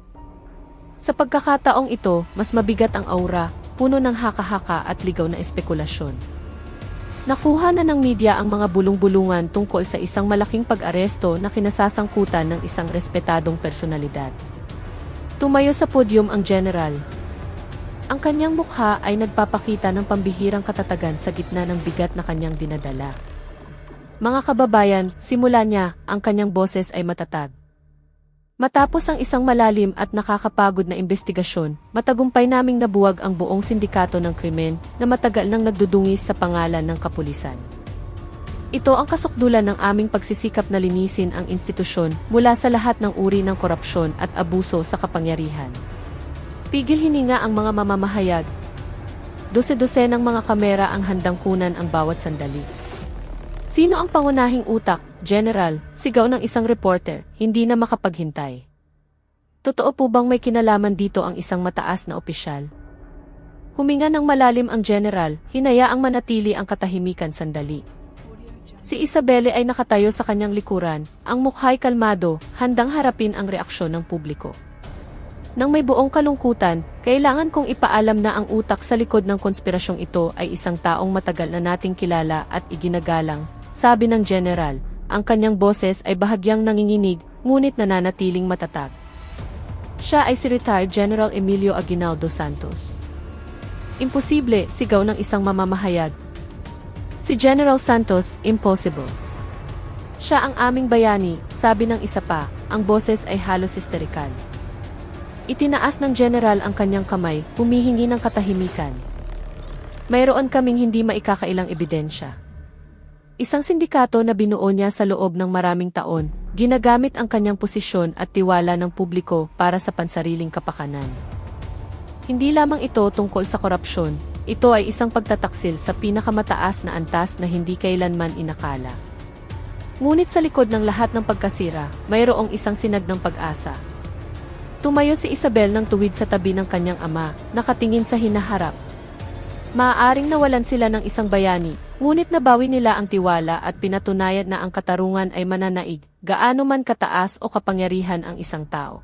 Sa pagkakataong ito, mas mabigat ang aura, puno ng haka-haka at ligaw na espekulasyon. Nakuha na ng media ang mga bulong-bulungan tungkol sa isang malaking pag-aresto na kinasasangkutan ng isang respetadong personalidad. Tumayo sa podyum ang general. Ang kanyang mukha ay nagpapakita ng pambihirang katatagan sa gitna ng bigat na kanyang dinadala. Mga kababayan, simula niya, ang kanyang boses ay matatag. Matapos ang isang malalim at nakakapagod na investigasyon, matagumpay naming nabuwag ang buong sindikato ng krimen na matagal nang nagdudungis sa pangalan ng kapulisan. Ito ang kasukdulan ng aming pagsisikap na linisin ang institusyon mula sa lahat ng uri ng korupsyon at abuso sa kapangyarihan. Pigil hininga ang mga mamamahayag. Dose-dose ng mga kamera ang handang kunan ang bawat sandali. Sino ang pangunahing utak, General? Sigaw ng isang reporter, hindi na makapaghintay. Totoo po bang may kinalaman dito ang isang mataas na opisyal? Huminga ng malalim ang general, hinayaang manatili ang katahimikan sandali. Si Isabelle ay nakatayo sa kanyang likuran, ang mukha'y kalmado, handang harapin ang reaksyon ng publiko. Nang may buong kalungkutan, kailangan kong ipaalam na ang utak sa likod ng konspirasyong ito ay isang taong matagal na nating kilala at iginagalang, sabi ng general. Ang kanyang boses ay bahagyang nanginginig, ngunit nananatiling matatag. Siya ay si retired General Emilio Aguinaldo Santos. Imposible, sigaw ng isang mamamahayag. Si General Santos, impossible. Siya ang aming bayani, sabi ng isa pa, ang boses ay halos histerikal. Itinaas ng general ang kanyang kamay, humihingi ng katahimikan. Mayroon kaming hindi maikakailang ebidensya. Isang sindikato na binuo niya sa loob ng maraming taon, ginagamit ang kanyang posisyon at tiwala ng publiko para sa pansariling kapakanan. Hindi lamang ito tungkol sa korupsyon, ito ay isang pagtataksil sa pinakamataas na antas na hindi kailanman inakala. Ngunit sa likod ng lahat ng pagkasira, mayroong isang sinag ng pag-asa. Tumayo si Isabel ng tuwid sa tabi ng kanyang ama, nakatingin sa hinaharap. Maaaring nawalan sila ng isang bayani, ngunit nabawi nila ang tiwala at pinatunayan na ang katarungan ay mananaig, gaano man kataas o kapangyarihan ang isang tao.